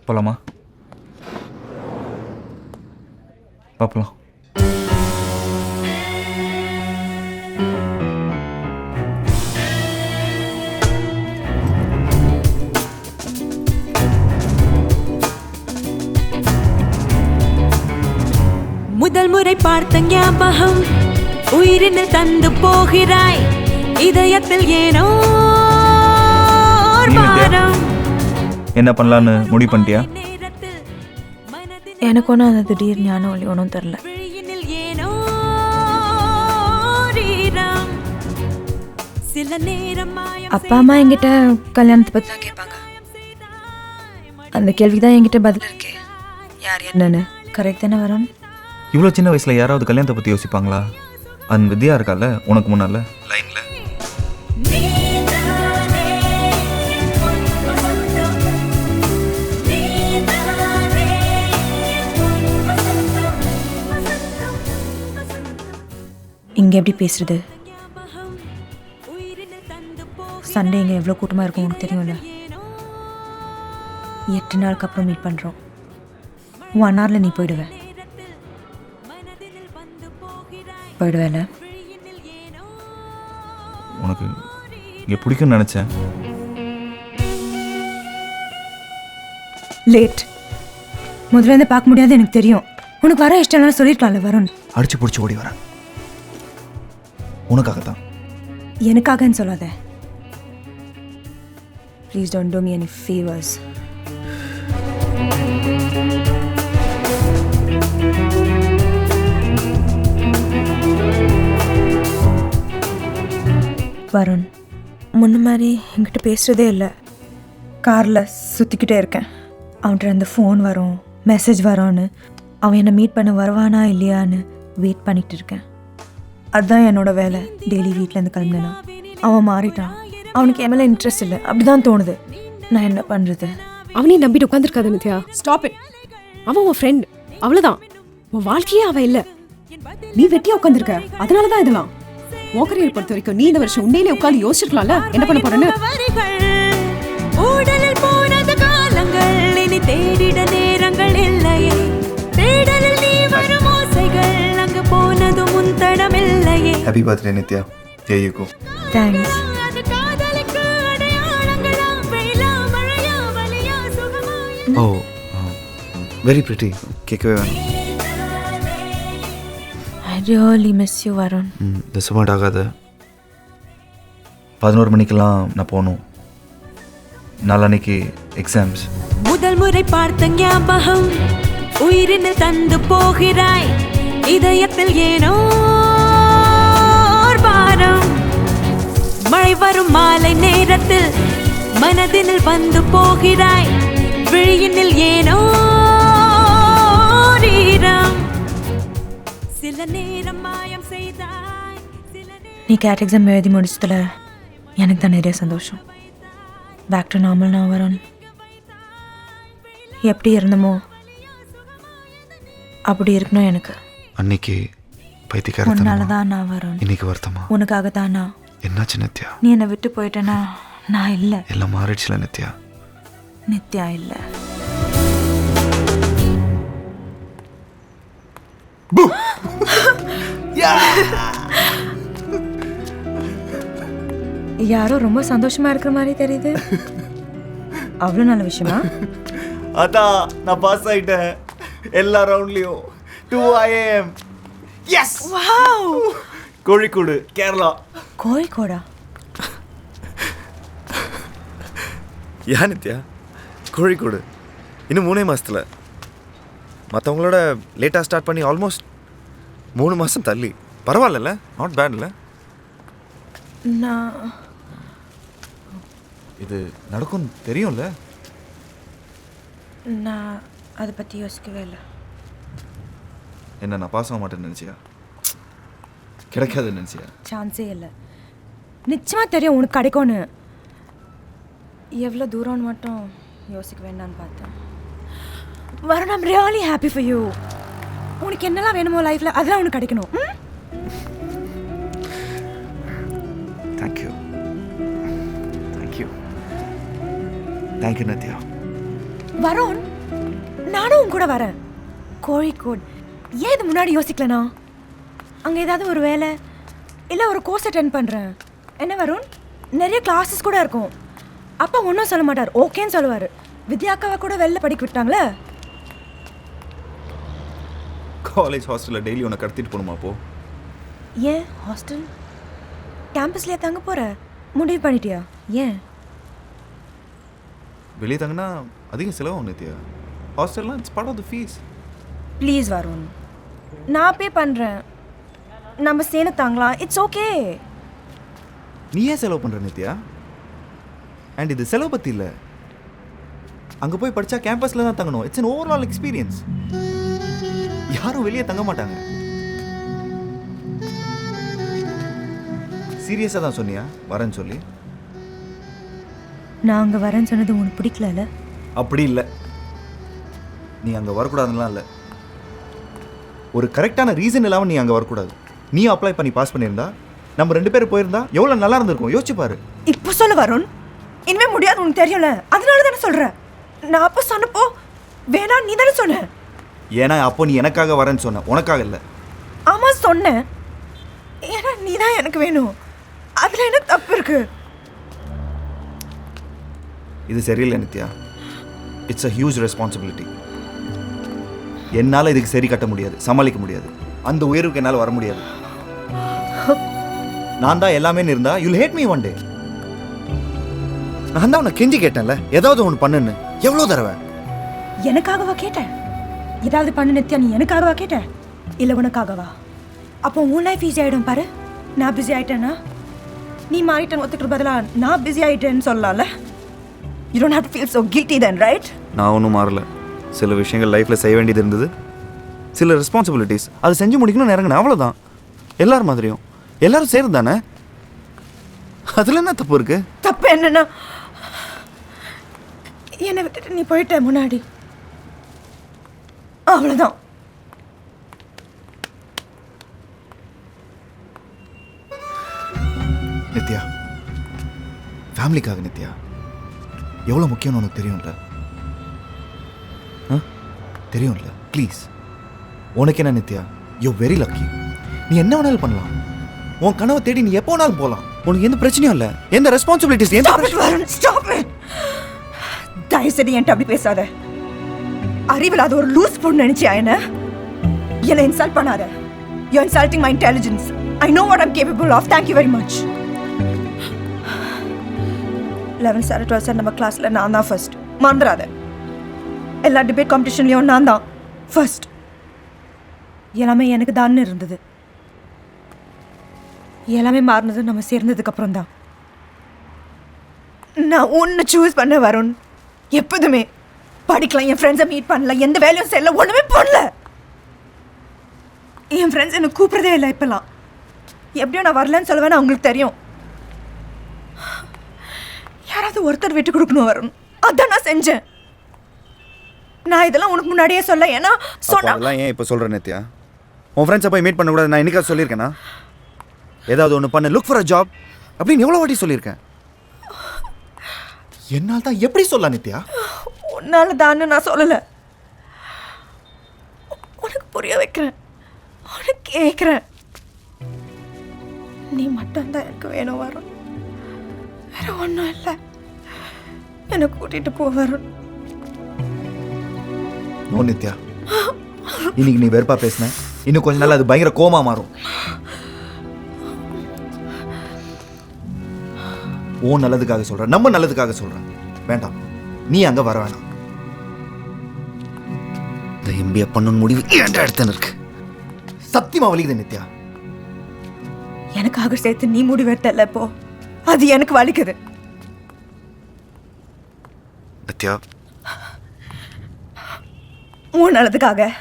போலாமா? பார்க்கலாம். முதல் முறை பார்த்த ஞாபகம் உயிரினில் தந்து போகிறாய், இதயத்தில் ஏனோ ஒரு பாரம். என்ன பண்ணலான்னு முடிவு பண்ணிட்டியா? எனக்கு ஒன்றும் அந்த திடீர் ஞானம் ஒளி ஒன்றும் தெரில. விழியினில் ஏனோ ஈரம். சில நேரம் மாயம் அப்பா அம்மா என்கிட்ட கல்யாணத்தை பற்றி தான் கேட்பாங்க. அந்த கேள்விக்கு தான் என்கிட்ட பதில் இருக்கே, யார் என்னன்னு. கரெக்ட் தானே வரும்? இவ்வளோ சின்ன வயசில் யாராவது கல்யாணத்தை பற்றி யோசிப்பாங்களா? அந்த வித்யா இருக்கால உனக்கு முன்னால் லைனில். இங்கே எப்படி பேசுறது? சண்டே இங்கே எவ்வளோ கூட்டமாக இருக்கும் உனக்கு தெரியும்ல. 8 நாளுக்கு அப்புறம் மீட் பண்ணுறோம். 1 ஹவரில் நீ போயிடுவேன். போயிடுவேல? உனக்கு இங்கே பிடிக்கும்னு நினச்சேன். லேட். முதல்ல இருந்து பார்க்க முடியாது எனக்கு தெரியும். உனக்கு வர இஷ்டம்லாம் சொல்லியிருக்கலாம்ல வருண். அடிச்சு பிடிச்சி ஓடி வரேன் உனக்காகத்தான். எனக்காகன்னு சொல்லாத. Please don't do me any favours. Varun, முன்ன மாதிரி என்கிட்ட பேசுகிறதே இல்லை. காரில் சுற்றிக்கிட்டே இருக்கேன். அவன்கிட்ட அந்த ஃபோன் வரும், மெசேஜ் வரும்னு. அவன் என்னை மீட் பண்ண வருவானா இல்லையான்னு வெயிட் பண்ணிகிட்டு இருக்கேன். அதுதான் என்னோட வேலை. டெய்லி வீட்டிலேருந்து கிளம்புனா அவன் மாறிட்டான். அவனுக்கு என் மேலே இன்ட்ரெஸ்ட் இல்லை, அப்படி தான் தோணுது. நான் என்ன பண்ணுறது? அவனையும் நம்பிட்டு உட்காந்துருக்காது நித்யா. Stop it. அவன் உன் ஃப்ரெண்ட், அவ்வளோதான். உன் வாழ்க்கையே அவன் இல்லை. நீ வெட்டியா உட்காந்துருக்க, அதனால தான் இதெல்லாம். மோக்கரையை பொறுத்த வரைக்கும் நீ இந்த வருஷம் உண்மையிலே உட்காந்து யோசிச்சிருக்கலாம்ல என்ன பண்ண போறேன்னு. ஊடலில் போனது காலங்கள், இனி தேடிட நேரங்கள் இல்லையே. தேடலில் நீ வரும் ஓசைகள், அங்கு போனது முன் தடம் இல்லையே. Happy birthday Nithya. There you go. Thanks. அது காதலுக்கு அடையாளங்களா, வெயிலா மழையா வலியா சுகமா. ஓ வெரி பிரிட்டி. கேட்கவே வேணும். I really miss you Varun. Disappoint ஆகாத. 11 மணிக்கெல்லாம் நான் போகணும். நாளான்னைக்கு எக்ஸாம்ஸ். முதல் முறை பார்த்த ஞாபகம் உயிரினில் தந்து போகிறாய், இதயத்தில் ஏனோ ஒரு பாரம். மழை வரும் மாலை நேரத்தில் மனதினில் வந்து போகிறாய், விழியினில் ஏனோ ஈரம். சில நேரம் மாயம் செய்தாய். நீ கேட் எக்ஸாம் எழுதி முடிச்சதுல எனக்கு தான் நிறைய சந்தோஷம். பேக் டு நார்மல் நான் வருண். எப்படி இருந்தமோ அப்படி இருக்கணும் எனக்கு. அன்னைக்கு உன்னால பைத்தியக்காரத்தனமா, தான் நான் வருண். இன்னைக்கு வருத்தமா? உனக்காக தான் நான். என்னாச்சு நித்யா? நீ என்னை விட்டு போயிட்டேன்னா நான் இல்லை. எல்லாம் மாறிடுச்சுல நித்யா. நித்யா இல்லை. யாரோ ரொம்ப சந்தோஷமா இருக்கிற மாதிரி தெரியுது. அவ்வளோ நல்ல விஷயமா? அதான் நான் பாஸ் ஆயிட்டேன் எல்லா ரவுண்ட்லயும். 2 IIM. Yes. Wow. Kozhikode, Kerala. கோழிக்கோடா? ஏன் நித்யா? கோழிக்கோடு இன்னும் 3 மாதத்தில். மற்றவங்களோட லேட்டாக ஸ்டார்ட் பண்ணி ஆல்மோஸ்ட் 3 மாதம் தள்ளி. பரவாயில்ல, நாட் பேட் இல்லை. நான் இது நடக்கும் தெரியும்ல. நான் அதை பற்றி யோசிக்கவே இல்லை. என்ன நான் பாஸ் ஆக மாட்டேன்னு நினச்சியா? கிடைக்காதுன்னு நினச்சியா? சான்ஸே இல்லை. நிச்சயமா தெரியும் உனக்கு கிடைக்கும்னு. எவ்வளோ தூரம்னு மட்டும் யோசிக்க வேண்டான்னு பார்த்தேன். Varun, I'm really happy for you. உனக்கு என்னெல்லாம் வேணுமோ லைஃப்பில் அதெல்லாம் உனக்கு கிடைக்கணும். Thank you thank you thank you Nithya. Varun, நானும் உன் கூட வரேன் கோழிக்கோட். ஏன் இது முன்னாடி யோசிக்கலனா? அங்கே ஏதாவது ஒரு வேலை இல்லை ஒரு கோர்ஸ் அட்டென்ட் பண்ணுறேன். என்ன வருண், நிறைய கிளாஸஸ் கூட இருக்கும். அப்பா ஒன்றும் சொல்ல மாட்டார், ஓகேன்னு சொல்லுவார். வித்யாக்காவை கூட வெளில படிக்க விட்டாங்களே. காலேஜ் ஹாஸ்டலில் டெய்லி உன்னை கடத்திட்டு போகணுமா அப்போ? ஏன் ஹாஸ்டல்? கேம்பஸ்லேயே தங்க போகிற முடிவு பண்ணிட்டியா? ஏன்? வெளியே தங்கினா அதிகம் செலவாகும் நித்யா. ஹாஸ்டல்லாம் it's part of the fees. Please Varun, நான் பே பண்ணுறேன், நம்ம சேர்ந்து தாங்கலாம். It's okay. நீ ஏன் செலவு பண்ணுற நித்யா? அண்ட் இது செலவு பற்றி இல்லை. அங்கே போய் படித்தா கேம்பஸில் தான் தங்கணும். It's an overall experience. யாரும் வெளியே தங்க மாட்டாங்க. சீரியஸாக தான் சொன்னியா வரேன்னு சொல்லி? நான் அங்கே வரேன்னு சொன்னது உனக்கு பிடிக்கல? அப்படி இல்லை, நீ அங்கே வரக்கூடாதுலாம் இல்லை. ஒரு கரெக்டான ரீசன் இல்லாமல் நீ அங்கே வரக்கூடாது. நீ அப்ளை பண்ணி பாஸ் பண்ணியிருந்தா நம்ம 2 பேரும் போயிருந்தா எவ்வளோ நல்லா இருந்திருக்கும் யோசிச்சு பாரு. இப்போ சொல்ல வருண், இனிமே முடியாது உனக்கு தெரியல. அதனால தானே சொல்கிறேன். நான் அப்போ சொன்னப்போ வேணா நீ தானே சொன்ன. ஏன்னா அப்போ நீ எனக்காக வரேன்னு சொன்ன, உனக்காக இல்லை. ஆமாம் சொன்னேன். ஏன்னா நீ தான் எனக்கு வேணும். அதில் என்ன தப்பு இருக்கு? இது சரியில்லை Nithya. It's a huge responsibility. என்னால் இதுக்கு சரி கட்ட முடியாது, சமாளிக்க முடியாது. அந்த உயர்வுக்கு என்னால் வர முடியாது. நான் தான் எல்லாமே இருந்தா you'll had me one day. நான் தான் உன்னை கெஞ்சி கேட்டேன்ல, ஏதாவது ஒன்று பண்ணுன்னு. எவ்வளோ தடவை? எனக்காகவா கேட்டேன்? ஏதாவது பண்ணு நித்யா, நீ எனக்காகவா கேட்ட? இல்லை உனக்காகவா? அப்போ உன் லைஃப் ஈஸி ஆகிடும் பாரு. நான் பிஸி ஆகிட்டேன்னா நீ மாறிட்டேன்னு ஒத்துக்கிற பதிலாக நான் பிஸி ஆகிட்டேன்னு சொல்லலாம்ல. You don't have to feel so guilty then, right? நான் ஒன்றும் மாறல. சில விஷயங்கள் லைஃப்பில் செய்ய வேண்டியது இருந்தது, சில ரெஸ்பான்சிபிலிட்டிஸ் அது செஞ்சு முடிக்கணும்னு இறங்கினேன், அவ்வளோதான். எல்லாரும் மாதிரியும் எல்லாரும் சேர்ந்து தானே. அதில் என்ன தப்பு இருக்கு? தப்பு என்னன்னா என்னை விட்டுட்டு நீ போயிட்ட முன்னாடி, அவ்வளோதான். நித்யா, ஃபேமிலிக்காக நித்யா எவ்வளோ முக்கியம்னு உனக்கு தெரியும்ல? தெரியும்ல? ப்ளீஸ், உனக்கு என்ன நித்யா, யூ வெரி லக்கி. நீ என்ன வேணாலும் பண்ணலாம். உன் கனவை தேடி நீ எப்போ வேணாலும் போகலாம். உனக்கு எந்த பிரச்சனையும் இல்லை, எந்த ரெஸ்பான்சிபிலிட்டிஸ். தயவு செய்து என்கிட்ட அப்படி பேசாத. அறிவில்லாத ஒரு லூஸ் பொண்ணு நினைச்சியா என்ன? என்னை இன்சல்ட் பண்ணாத. You're insulting my intelligence. I know what I'm capable of. Thank you very much. 11th standard 12th standard நம்ம கிளாஸில் நான் தான் ஃபர்ஸ்ட். மறந்துடாத. எல்லா டிபேட் காம்படிஷன்லையும் நான் தான் ஃபர்ஸ்ட். எல்லாமே எனக்கு தான் இருந்தது. எல்லாமே மாறினது நம்ம சேர்ந்ததுக்கு அப்புறம் தான். நான் ஒன்று சூஸ் பண்ண வருண். எப்போதுமே படிக்கலாம், என் ஃப்ரெண்ட்ஸை மீட் பண்ணல, எந்த வேலையும் செய்யல, ஒன்றுமே பண்ணல. என் ஃப்ரெண்ட்ஸ் என்னை கூப்பிட்றதே இல்லை இப்போல்லாம். எப்படியோ நான் வரலன்னு சொல்லுவேன், அவங்களுக்கு தெரியும். யாராவது ஒருத்தர் விட்டு கொடுக்கணும் வருண், அதான் நான் செஞ்சேன். நான் இதெல்லாம் உனக்கு முன்னாடியே சொல்ல, ஏன்னா சொன்னா ஏன் இப்போ சொல்கிறேன் நித்யா? உன் ஃப்ரெண்ட்ஸை போய் மீட் பண்ணக்கூடாது நான் என்னைக்காவது சொல்லியிருக்கேனா? ஏதாவது ஒன்று பண்ண, லுக் ஃபார் அ ஜாப் அப்படின்னு எவ்வளோ வாட்டி சொல்லியிருக்கேன். என்னால் தான் எப்படி சொல்ல நித்யா? உன்னால தான் நான் சொல்லலை. உனக்கு புரிய வைக்கிறேன், உனக்கு கேட்குறேன். நீ மட்டும்தான் எனக்கு வேணும் வரும், வேற ஒன்றும் இல்லை. என்னை கூட்டிட்டு போ வரும். நோ நித்யா, இன்னைக்கு நீ வெறுப்பா பேசின, இன்னும் கொஞ்ச நாள் அது பயங்கர கோமா மாறும். ஓ நல்லதுக்காக சொல்றேன், நம்ம நல்லதுக்காக சொல்றேன். வேண்டாம், நீ அங்க வர வேணாம். இந்த எம்பிஏ பண்ணணும் முடிவு ஏன்டா எடுத்துன்னு இருக்கு? சத்தியமா வலிக்குது நித்யா. எனக்காக சேர்த்து நீ முடிவெடுத்தல, இப்போ அது எனக்கு வலிக்குது. நித்யா, உன் நல்லதுக்காக,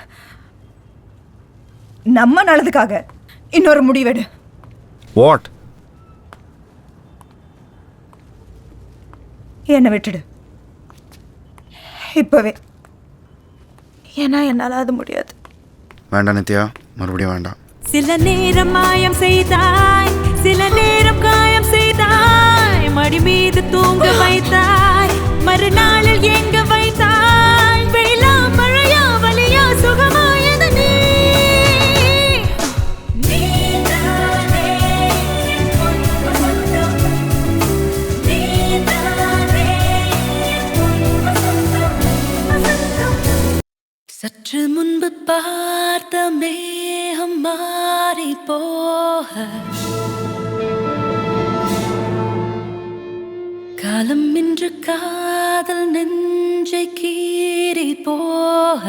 நம்ம நல்லதுக்காக இன்னொரு முடிவெடு. வாட்? என்னை விட்டுடு இப்போவே. ஏன்னா என்னால் அது முடியாது. வேண்டாம் நித்யா, மறுபடியும் வேண்டாம். சில நேரம் மாயம் செய்தாய், சில நேரம் காயம் செய்தாய், மடி மீது தூங்க வைத்தாய், மறுநாளில் எங்க வைத்தாய், வெயிலா மழையா வலியா சுகமாயது நீ. சற்று முன்பு பார்த்த மேகம் மாறி போக, காலம் இன்று காதல் நெஞ்சை கீறி போக,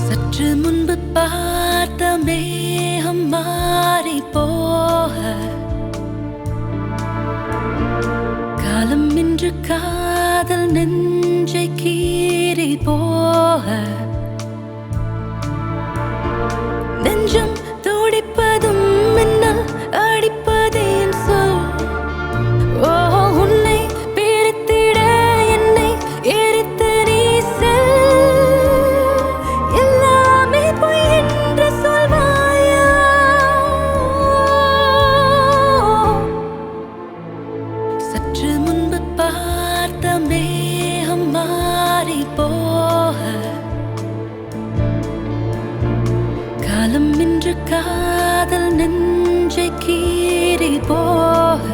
சற்று முன்பு பார்த்த மேகம் மாறி போக, காலம் இன்று காதல் நெஞ்சை கீறி போக, நெஞ்சம் துடிப்பதும் மின்னல் அடிப்பதேன் சொல். ஓ உன்னை பிரித்திட என்னை எரித்த நீ செல். எல்லாமே பொய் என்று சொல்வாயா? சற்று முன்பு பார்த்த மேகம் மாறி போக, காலம் இன்று காதல் நெஞ்சை கீறி போக,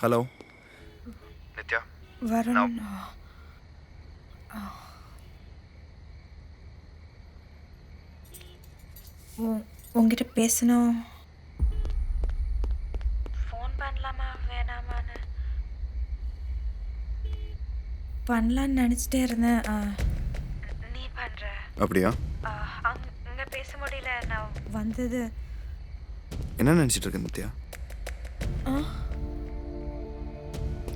ஹலோ நித்யா. வருண், உங்ககிட்ட பேசணும். ஃபோன் பண்ணலாமா வேணாமான்னு பண்ணலான்னு நினச்சிட்டே இருந்தேன். நீ பண்ணுற அப்படியா? அங்கே பேச முடியல. நான் வந்தது. என்ன நினச்சிட்டு இருக்க நித்யா?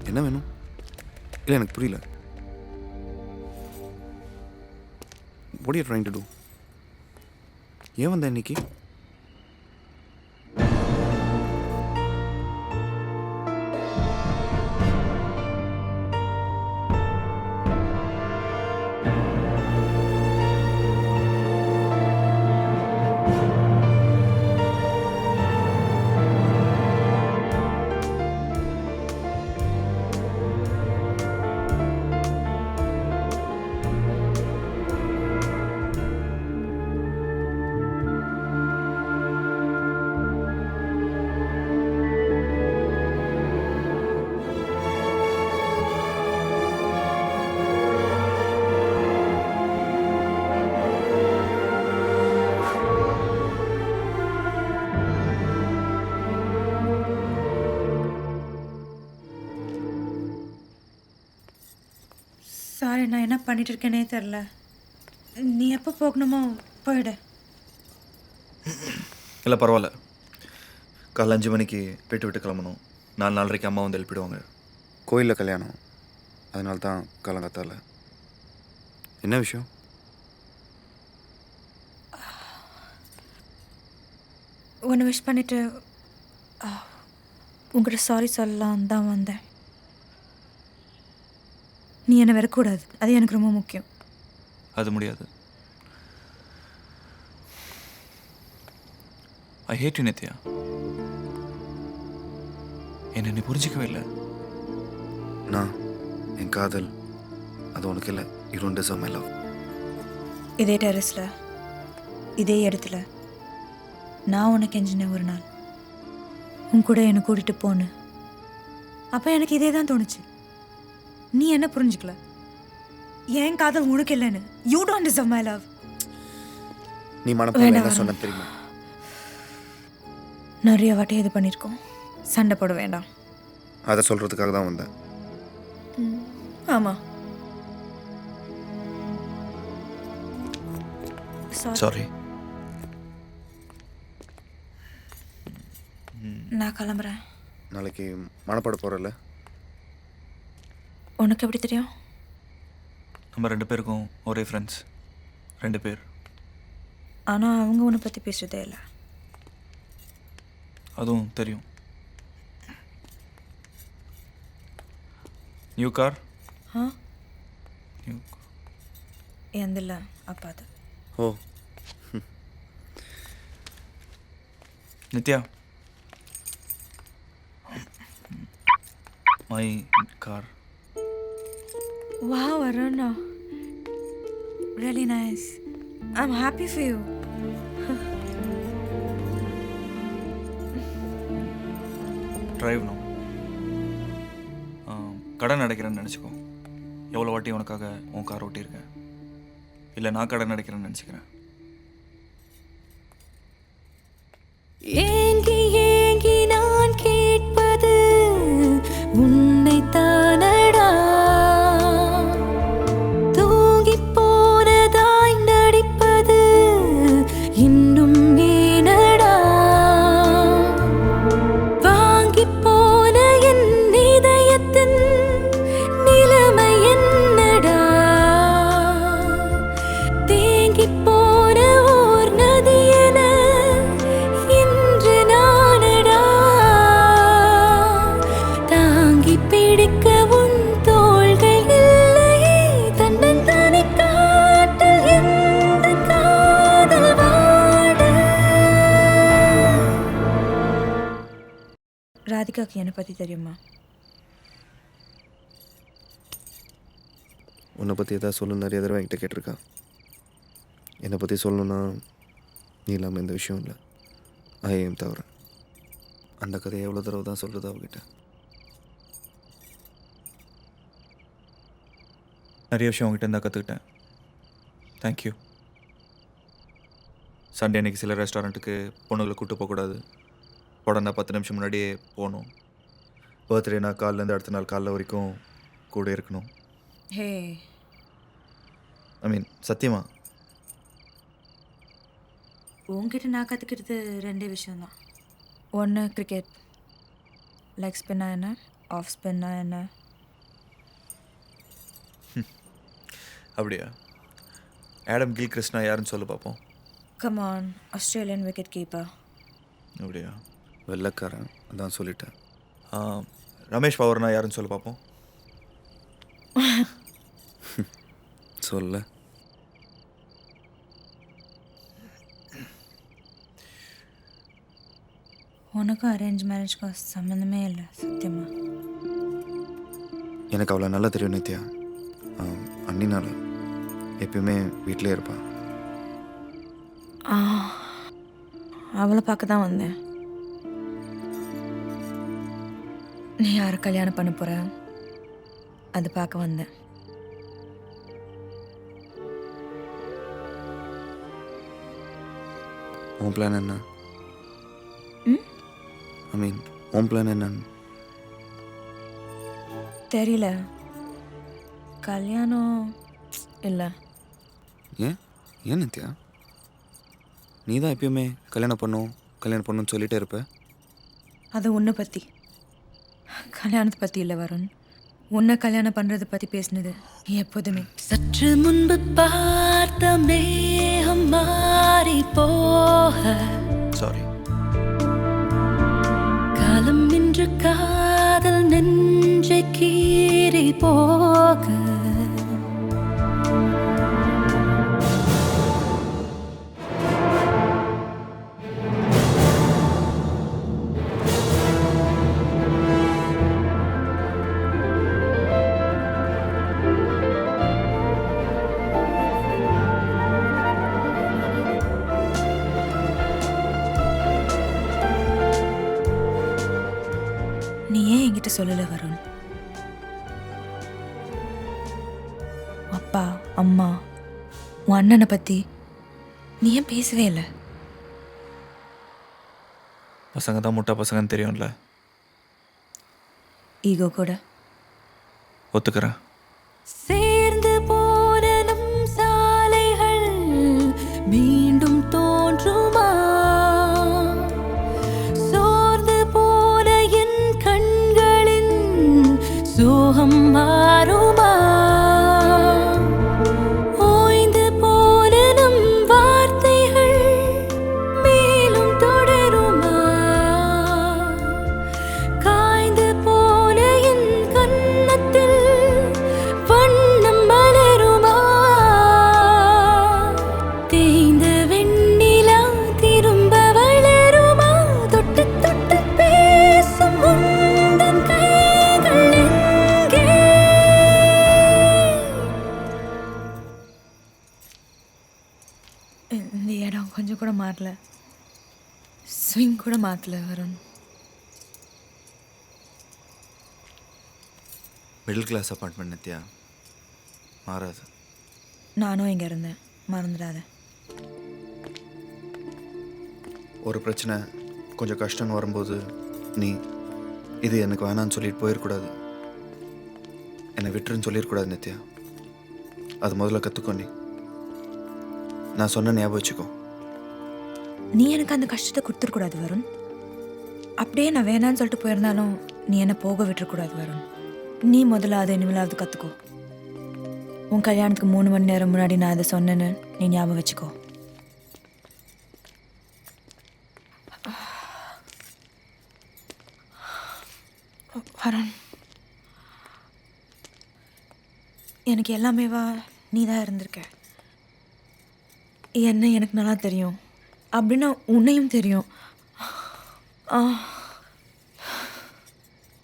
என்ன வேணும்? இல்லை எனக்கு புரியல. What are you trying to do? ஏன் வந்த இன்னைக்கு? சாரி, நான் என்ன பண்ணிட்டு இருக்கேனே தெரில. நீ எப்போ போகணுமோ போயிடு. இல்லை பரவாயில்ல. காலைல 5 மணிக்கு வீட்டு விட்டு கிளம்பணும். 4:30 அம்மா வந்து எழுப்பிடுவாங்க. கோயிலில் கல்யாணம், அதனால தான் காலங்காத்தால. என்ன விஷயம்? ஒன்று விஷ் பண்ணிவிட்டு உங்கள்கிட்ட சாரி சொல்லலாம் தான் வந்தேன். நீ என்னை வெறக்கூடாது, அது எனக்கு ரொம்ப முக்கியம். அது முடியாது. ஐ ஹேட் யூ நித்யா. என்ன நீ புரிஞ்சிக்கவே இல்லை. நான் என் காதல் அது உனக்கு இல்லை. You don't deserve my love. இதே டெரஸில் இதே இடத்துல நான் உனக்கு எஞ்சினேன் ஒரு நாள். உன் கூட என்னை கூட்டிகிட்டு போன்னு. அப்போ எனக்கு இதே தான் தோணுச்சு. நீ என்ன புரிஞ்சுக்கல. என் காதல் உனக்கு இல்லைன்னு. You don't deserve my love. நீ மனப்பூர்வம் என்ன சொன்ன தெரியுமா? நிறைய வாட்டி இது பண்ணியிருக்கோம். சண்டை போட வேண்டாம். அதை சொல்கிறதுக்காக தான் வந்தேன். ஆமாம். சாரி. நான் கிளம்புறேன். நாளைக்கு மனப்பட போகிறல. உனக்கு எப்படி தெரியும்? நம்ம 2 பேருக்கும் ஒரே ஃப்ரெண்ட்ஸ். 2 பேர். ஆனால் அவங்க உன்னை பற்றி பேசுறதே இல்லை. அதுவும் தெரியும். New car. A new. எந்தில்ல அப்பாது. Oh Nithya, my car. Wow, Aruna. Really nice. I'm happy for you. Drive no. கடன் அடைக்கிறேன்னு நினச்சிக்கோ. எவ்வளோ வாட்டி உனக்காக உன் கார் ஓட்டியிருக்கேன். இல்லை நான் கடன் அடைக்கிறேன்னு நினச்சிக்கிறேன். ஏங்கி ஏங்கி நான் கேட்பது உன்னை தானடா. தூங்கி போனதாய் நடிப்பது இன்னும் ஏனடா. வாங்கி போன என் இதயத்தின் நிலைமை என்னடா. தேங்கி போன ஓர் நதி என இன்று நானடா. தாங்கி பிடிக்க உன் தோள்கள் இல்லையே. தன்னந்தனி காட்டில் எந்த காதல் வாட. ராதிகாக்கு என்னை பற்றி தெரியுமா? உன்னை பற்றி எதாவது சொல்லணும் நிறைய தடவை என்கிட்ட கேட்டிருக்கா. என்னை பற்றி சொல்லணுன்னா நீ இல்லாமல் எந்த விஷயம் இல்லை. ஐயம் தவிர. அந்த கதையை எவ்வளோ தடவை தான் சொல்கிறது அவகிட்ட. நிறைய விஷயம் உங்ககிட்ட இருந்தால் கற்றுக்கிட்டேன். தேங்க்யூ. சண்டே அன்றைக்கி சில ரெஸ்டாரண்ட்டுக்கு பொண்ணுங்களை கூப்பிட்டு போகக்கூடாது. உடனே 10 நிமிஷம் முன்னாடியே போகணும். பர்த்டேனா காலிலேருந்து அடுத்த நாள் காலைல வரைக்கும் கூட இருக்கணும். ஹே, ஐ மீன் சத்தியமா. உங்ககிட்ட நான் கற்றுக்கிறது 2 விஷயம்தான். ஒன்று கிரிக்கெட். லெக் ஸ்பின்னா என்ன, ஆஃப் ஸ்பின்னா என்ன. அப்படியா? ஆடம் கில்கிறிஸ்ட்னா யாருன்னு சொல்லு பார்ப்போம். Come on, Australian wicket keeper. அப்படியா? வெள்ளைக்காரன் அதான் சொல்லிட்டேன். ரமேஷ் பவர்னா யாருன்னு சொல்லு பார்ப்போம். சொல்ல. உனக்கும் அரேஞ்ச் மேரேஜ்க்கும் சம்மந்தமே இல்லை சத்தியமா. எனக்கு அவ்வளோ நல்லா தெரியும் நித்யா. அண்ணினால எப்பயுமே வீட்டிலே இருப்பாள். அவளை பார்க்க தான் வந்தேன். நீ யாரை கல்யாணம் பண்ண போற அது பார்க்க வந்தேன். உன் பிளான் என்ன? ஐ மீன் உன் பிளான் என்னன்னு தெரியல. கல்யாணம் இல்லை. ஏன் ஏன் நித்யா? நீ தான் எப்பயுமே கல்யாணம் பண்ணுன்னு சொல்லிட்டே இருப்ப. அது உன்னை பற்றி, கல்யாணத்தை பற்றி இல்லை வருண். உன்னை கல்யாணம் பண்ணுறதை பற்றி பேசினது எப்போதுமே. சற்று முன்பு பார்த்த மேகம் மாறி போக. சாரி. காலம் இன்று காதல் நெஞ்சை கீறி போக. என்கிட்ட சொல்லலை வருண். அப்பா அம்மா உன் அண்ணனை பற்றி நீ ஏன் பேசவே இல்லை? பசங்க தான் முட்டா பசங்கன்னு தெரியும்ல. ஈகோ கூட ஒத்துக்கிறேன். சேர்ந்து போன நம் சாலைகள் மீண்டும் தோன்றுமா? சோர்ந்து போன என் கண்களின் சோகம் மாறுமா? ஓய்ந்து போன நம் வார்த்தைகள் மேலும் தொடருமா? காய்ந்து போன என் கன்னத்தில் வண்ணம் மலருமா? தேய்ந்த வெண்ணிலா திரும்ப வளருமா? தொட்டு தொட்டு பேசும் உந்தன் கைகள் எங்கே? இந்த இடம் கொஞ்சம் கூட மாறல, ஸ்விங் கூட மாற்றல Varun. Middle class apartment Nithya, மாறாது. நானும் இங்கே இருந்தேன், மறந்துடாத. ஒரு பிரச்சனை கொஞ்சம் கஷ்டம்னு வரும்போது நீ இது எனக்கு வேணான்னு சொல்லிட்டு போயிடக்கூடாது. என்னை விட்டுருன்னு சொல்லிடக்கூடாது நித்யா. அது முதல்ல கற்றுக்கோ. நீ நான் சொன்ன ஞாபகம் வச்சுக்கோ. நீ எனக்கு அந்த கஷ்டத்தை கொடுத்துடக்கூடாது வருண். அப்படியே நான் வேணான்னு சொல்லிட்டு போயிருந்தாலும் நீ என்னை போக விட்டுறக்கூடாது வருண். நீ முதல்ல அதை இனிமேலாவது கற்றுக்கோ. உன் கல்யாணத்துக்கு 3 மணி நேரம் முன்னாடி நான் அதை சொன்னேன்னு நீ ஞாபகம் வச்சுக்கோ. வருண், எனக்கு எல்லாமேவா நீ தான் இருந்திருக்க. என்ன எனக்கு நல்லா தெரியும், அப்படின்னா உன்னையும் தெரியும்.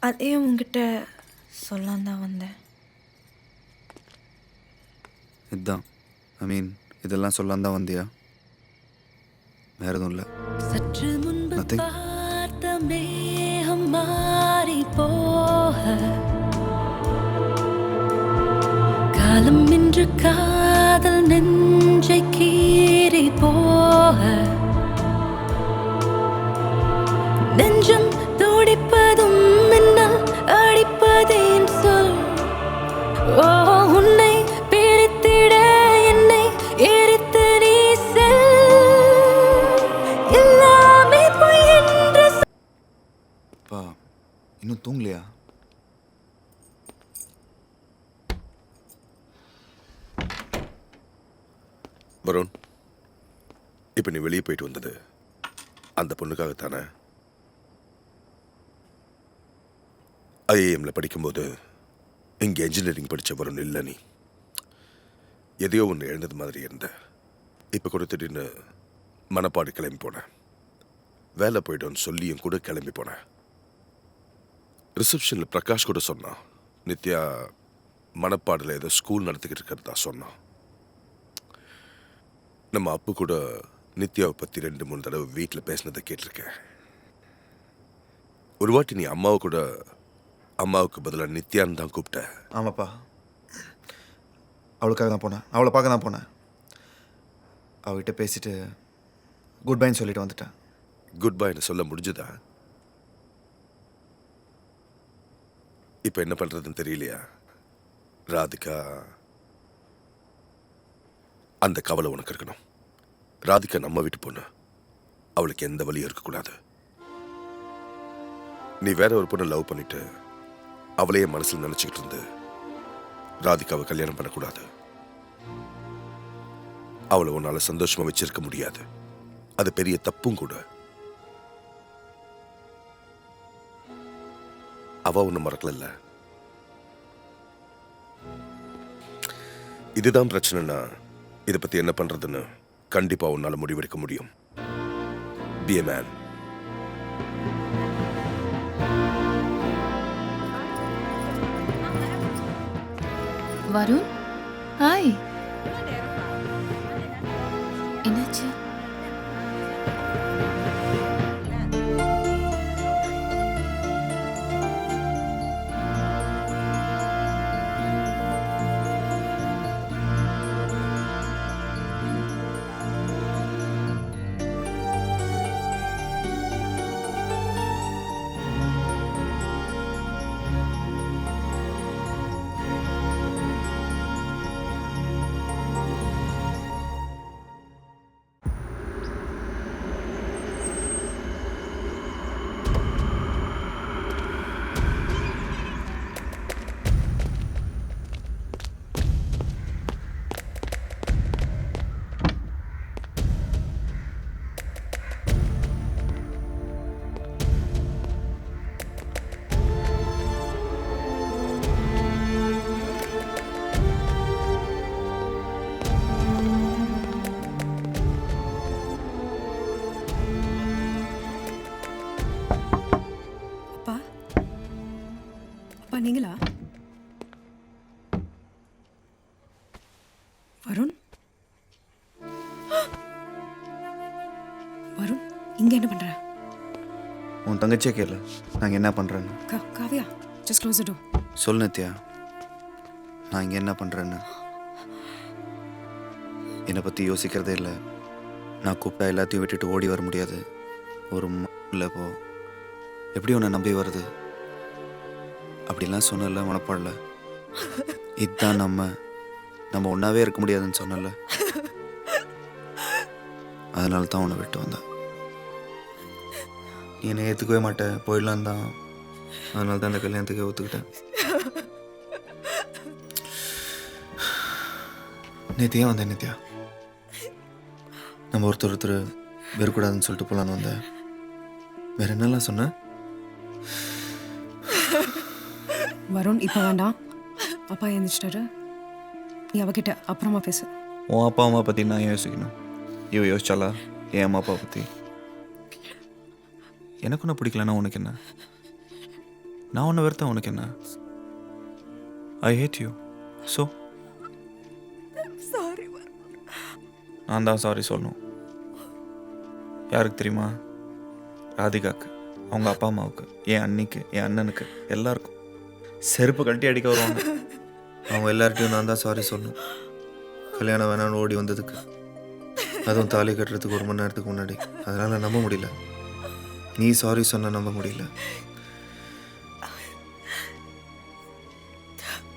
அதையும் உங்ககிட்ட சொல்லான் தான் வந்தேன். இதுதான் இதெல்லாம் சொல்லான் தான் வந்தியா? வேற எதுவும் இல்லை. சற்று முன்பு Nothing. பார்த்த மேகம் மாறி போக, காலம் இன்று காதல் நெஞ்சை கீறி போக, நெஞ்சம் துடிப்பதும் மின்னல் அடிப்பதேன் சொல். ஓ, உன்னை பிரித்திட என்னை எரித்து நீ செல். எல்லாமே பொய் என்று அப்பா இன்னும் தூங்கலையா? வருண், இப்போ நீ வெளியே போயிட்டு வந்தது அந்த பொண்ணுக்காகத்தானே? ஐஏஎம்ல படிக்கும்போது இங்கே என்ஜினியரிங் படித்த வருண் இல்லை. நீ எதையோ ஒன்று எழுந்தது மாதிரி இருந்த. இப்போ கூட திடீர்னு மணப்பாடு கிளம்பி போனேன். வேலை போய்ட்டோன்னு சொல்லியும் கூட கிளம்பி போனேன். ரிசப்ஷனில் பிரகாஷ் கூட சொன்னான், நித்யா மணப்பாடில் ஏதோ ஸ்கூல் நடத்திக்கிட்டு இருக்கிறதா சொன்னான். நம்ம அப்பு கூட நித்யாவை பற்றி 2-3 தடவை வீட்டில் பேசினதை கேட்டிருக்கேன். ஒரு வாட்டி நீ அம்மாவை கூட அம்மாவுக்கு பதிலாக நித்யான்னு தான் கூப்பிட்ட. ஆமாப்பா, அவளுக்காக தான் போனேன். அவளை பார்க்க தான் போனேன். அவகிட்ட பேசிட்டு குட் பைன்னு சொல்லிட்டு வந்துட்டேன். குட் பைன்னு சொல்ல முடிஞ்சுதா? இப்போ என்ன பண்ணுறதுன்னு தெரியலையா? ராதிகா, அந்த கவலை உனக்கு இருக்கணும். ராதிகா நம்ம வீட்டு பொண்ணு, அவளுக்கு எந்த வழியும் இருக்கக்கூடாது. நீ வேற ஒரு பொண்ணை லவ் பண்ணிட்டு அவளையே மனசில் நினச்சிக்கிட்டு இருந்து ராதிகாவை கல்யாணம் பண்ணக்கூடாது. அவளை உன்னால சந்தோஷமா வச்சிருக்க முடியாது. அது பெரிய தப்பும் கூட. அவ ஒண்ணு மறக்கல. இதுதான் பிரச்சனைனா இதை பத்தி என்ன பண்றதுன்னு கண்டிப்பா உன்னால முடிவெடுக்க முடியும். Be a man. Varun, hi. என்னாச்சு? அப்பா நீங்களா? வருண் வருண் இங்க என்ன பண்ற? உன் தங்கச்சியே கேளு நாங்கள் என்ன பண்ணுறேன்னு. Kavya just close the door. சொல் நித்யா, நான் இங்கே என்ன பண்ணுறேன்னு. என்னை பற்றி யோசிக்கிறதே இல்லை. நான் கூப்பிட்டா எல்லாத்தையும் விட்டுட்டு ஓடி வர முடியாது. ஒரு இல்லை போ, எப்படி உன்னை நம்பி வருது? அப்படிலாம் சொன்னல மனப்பாடல. இதுதான் நம்ம ஒன்றாவே இருக்க முடியாதுன்னு சொன்னல. அதனால தான் உன்னை விட்டு வந்தேன். நீ என்னை ஏற்றுக்கவே மாட்டேன், போயிடலாம் தான். அதனால தான் அந்த கல்யாணத்துக்கு ஒத்துக்கிட்டேன். நேத்தியே வந்தேன் நித்யா. நம்ம ஒருத்தர் வெறுக்கூடாதுன்னு சொல்லிட்டு போகலான்னு வந்தேன். வேற என்னெல்லாம் சொன்ன? வருண் இப்போ வேண்டாம். அப்பா எழுந்திரிச்சிட்டாரு. நீ அவகிட்ட அப்புறமா பேசு. உன் அப்பா அம்மா பற்றி நான் யோசிக்கணும். இவ யோசிச்சாலா என் அம்மா அப்பா பற்றி? எனக்கு ஒன்று பிடிக்கலன்னா உனக்கு என்ன? நான் ஒன்று வெறுத்தேன் உனக்கு என்ன? ஐ ஹேட் யூ. ஸோ நான் தான் சாரி சொல்லணும். யாருக்கு தெரியுமா? ராதிகாக்கு, அவங்க அப்பா அம்மாவுக்கு, என் அண்ணிக்கு, என் அண்ணனுக்கு, எல்லாருக்கும். செருப்பு கழட்டி அடிக்க வருவாங்க. அவங்க எல்லார்ட்டையும் நான் தான் சாரி சொல்லணும். கல்யாணம் வேணான்னு ஓடி வந்ததுக்கு, அதுவும் தாலி கட்டுறதுக்கு 1 மணி நேரத்துக்கு முன்னாடி. அதனால் நம்ப முடியல. நீ சாரி சொன்ன நம்ப முடியல.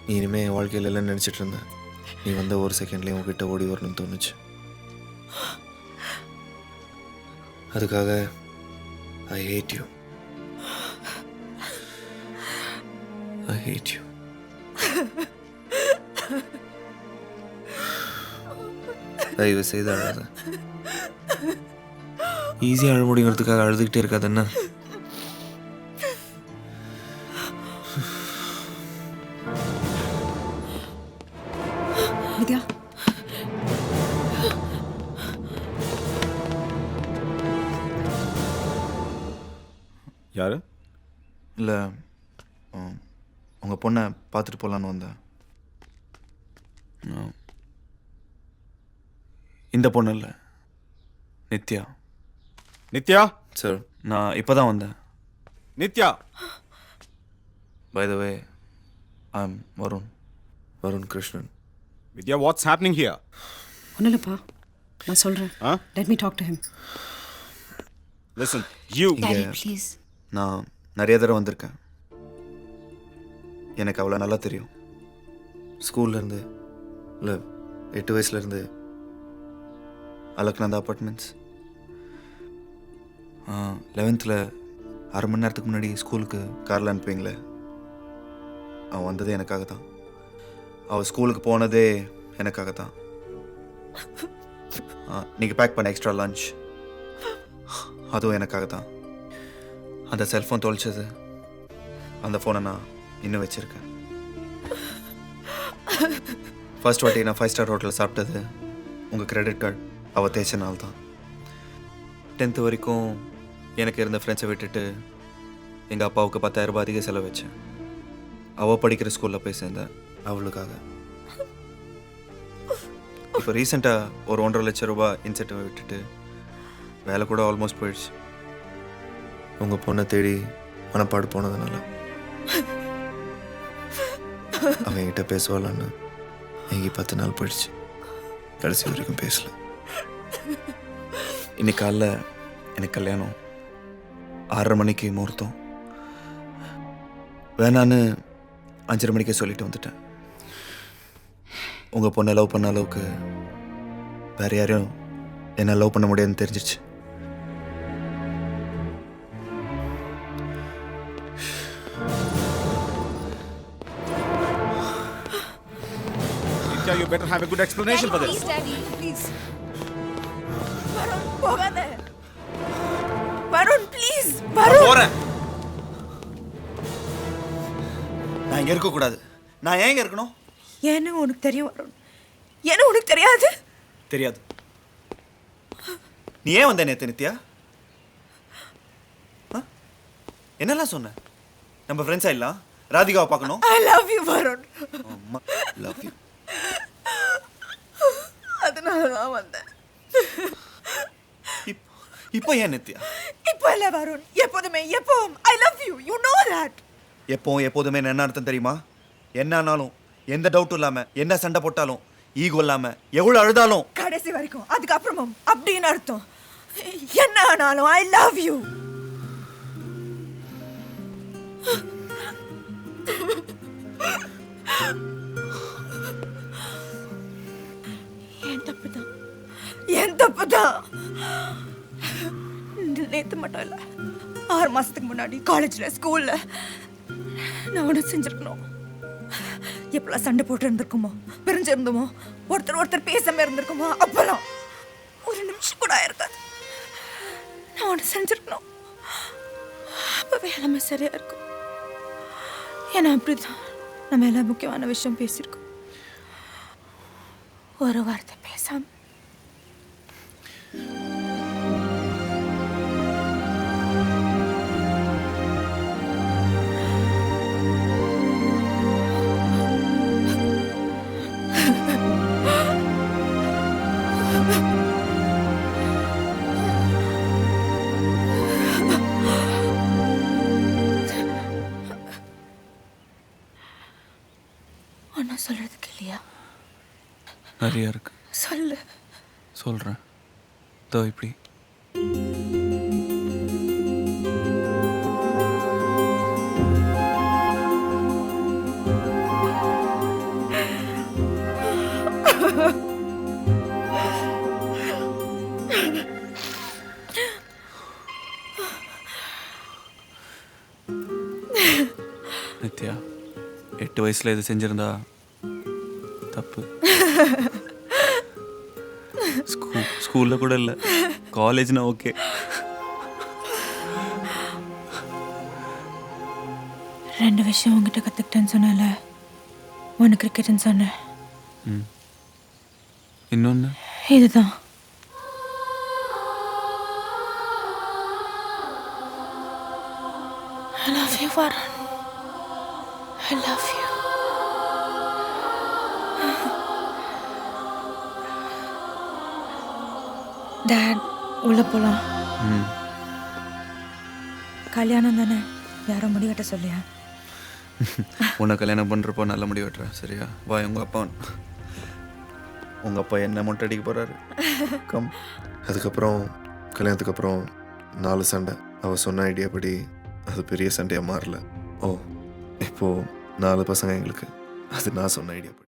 நீ இனிமேல் என் வாழ்க்கையில் எல்லாம் நினச்சிட்டு இருந்தேன். நீ வந்த ஒரு செகண்ட்லேயும் உங்ககிட்ட ஓடி வரணும்னு தோணுச்சு. அதுக்காக I hate you. I hate you. தயவு செய்து அழாத. ஈஸியாக அழ முடியுங்கிறதுக்காக அழுதுகிட்டே இருக்காது என்ன? வித்யா யாரு? இல்லை, உங்கள் பொண்ணை பார்த்துட்டு போகலான்னு வந்தேன். இந்த பொண்ணு இல்லை, நித்யா. நித்யா சார், நான் இப்போ தான் வந்தேன். Nithya. By the way, I am Varun Krishnan. Vidya, what's happening here? ஒன்றும் இல்லைப்பா, நான் சொல்கிறேன். Let me talk to him. Listen you. Please. நான் நிறைய தடவை வந்திருக்கேன். எனக்கு அவ்வளோ நல்லா தெரியும். ஸ்கூல்லேருந்து இல்லை 8 வயசுலேருந்து அலக்நந்தா அப்பார்ட்மெண்ட்ஸ். 11th 1/2 மணி நேரத்துக்கு முன்னாடி ஸ்கூலுக்கு காரில் அனுப்புவீங்களே, அவன் வந்ததே எனக்காக தான். அவள் ஸ்கூலுக்கு போனதே எனக்காக தான். நீங்கள் பேக் பண்ண எக்ஸ்ட்ரா லஞ்ச், அதுவும் எனக்காக தான். அந்த செல்ஃபோன் தொலைச்சது, அந்த ஃபோனை நான் இன்னும் வச்சுருக்கேன். ஃபர்ஸ்ட் வாட்டி நான் 5 ஸ்டார் ஹோட்டலில் சாப்பிட்டது உங்கள் கிரெடிட் கார்டு அவள் தேய்ச்ச நாள் தான். 10th வரைக்கும் எனக்கு இருந்த ஃப்ரெண்ட்ஸை விட்டுட்டு எங்கள் அப்பாவுக்கு 10,000 ரூபாய் அதிக செலவு வச்சேன். அவள் படிக்கிற ஸ்கூலில் போய் சேர்ந்தேன் அவளுக்காக. இப்போ ரீசெண்டாக ஒரு 1.5 லட்சம் ரூபாய் இன்சென்டிவ் விட்டுட்டு வேலை கூட ஆல்மோஸ்ட் போயிடுச்சு. உங்கள் பொண்ணை தேடி மனப்பாடு போனதுனால. அவன் என்கிட்ட பேசுவாளான்னு எங்கி 10 நாள் போயிடுச்சு. கடைசி வரைக்கும் பேசல. இன்னைக்கு காலைல எனக்கு கல்யாணம், 6:30 மணிக்கு முகூர்த்தம். வேணான்னு 5:30 மணிக்கே சொல்லிட்டு வந்துட்டேன். உங்கள் பொண்ணை லவ் பண்ண அளவுக்கு வேற யாரையும் என்ன லவ் பண்ண முடியாதுன்னு தெரிஞ்சிச்சு. Nitya, you better have a good explanation for this. Please, Daddy, please. Varun, போகாத. வருண், please. வருண். போறேன். நான் இங்க இருக்க கூடாது. நான் ஏன் இங்க இருக்கணும்? ஏன்னு உனக்கு தெரியும் வருண். ஏன்னு உனக்கு தெரியாது? தெரியாது. நீ ஏன் வந்த நேத்து நித்யா? என்னெல்லாம் சொன்ன? நம்ம ஃப்ரெண்ட்ஸா இல்ல? ராதிகாவை பார்க்கணும்? I love you Varun. Love you. அதனால தான் வந்தேன். இப்போ ஏன் நித்யா? இப்போ இல்லை வருண், எப்போதுமே எப்பவும் I love you. You know that. எப்போதுமே என்ன அர்த்தம் தெரியுமா? என்ன ஆனாலும் எந்த டவுட்டும் இல்லாமல், என்ன சண்டை போட்டாலும் ஈகோ இல்லாமல், எவ்வளோ அழுதாலும் கடைசி வரைக்கும், அதுக்கப்புறமும் அப்படின்னு அர்த்தம். என்ன ஆனாலும் ஐ லவ் யூ. என் தப்பு தான். நேற்று மட்டும் இல்லை, 6 மாசத்துக்கு முன்னாடி காலேஜில் ஸ்கூலில் நான் ஒன்று செஞ்சுருக்கணும். எப்பெல்லாம் சண்டை போட்டு இருந்திருக்குமோ, பிரிஞ்சிருந்தோமோ, ஒருத்தர் பேசாம இருந்திருக்குமோ, அப்பெல்லாம் ஒரு நிமிஷம் கூட ஆயிருக்காது. நான் ஒன்று செஞ்சுருக்கணும். அப்பவே எல்லாமே சரியா இருக்கும். ஏன்னா அப்படிதான் நம்ம எல்லாம் முக்கியமான விஷயம் பேசியிருக்கோம். ஒரு வார்த்தை பேசாம. ஒன்றும் சொல்றதுக்கு இல்லையா? நிறையா இருக்கு. சொல்லு. சொல்கிறேன். இதோ இப்படி. நித்யா, 8 வயசில் இது செஞ்சிருந்தா தப்பு. ஸ்கூலில் கூட இல்லை, காலேஜ்னா ஓகே. ரெண்டு விஷயம் உங்ககிட்ட கற்றுக்கிட்டேன்னு சொன்னல. ஒன்று கிரிக்கெட்னு சொன்னேன், இன்னொன்று இதுதான். I love you, Varun. I love you. Dad, உள்ள போலாம். கல்யாணம் தானே, யாரோ முடி வெட்ட சொல்லியா? உன்னை கல்யாணம் பண்ணுறப்போ நல்ல முடி வெட்டுறேன், சரியா? வா. உங்கள் அப்பா என்ன மொட்டை அடிக்க போகிறாரு. கம். அதுக்கப்புறம் கல்யாணத்துக்கு அப்புறம் 4 சண்டை. அவள் சொன்ன ஐடியா படி அது பெரிய சண்டையாக மாறல. ஓ, இப்போது 4 பசங்க எங்களுக்கு. அது நான் சொன்ன ஐடியா படி.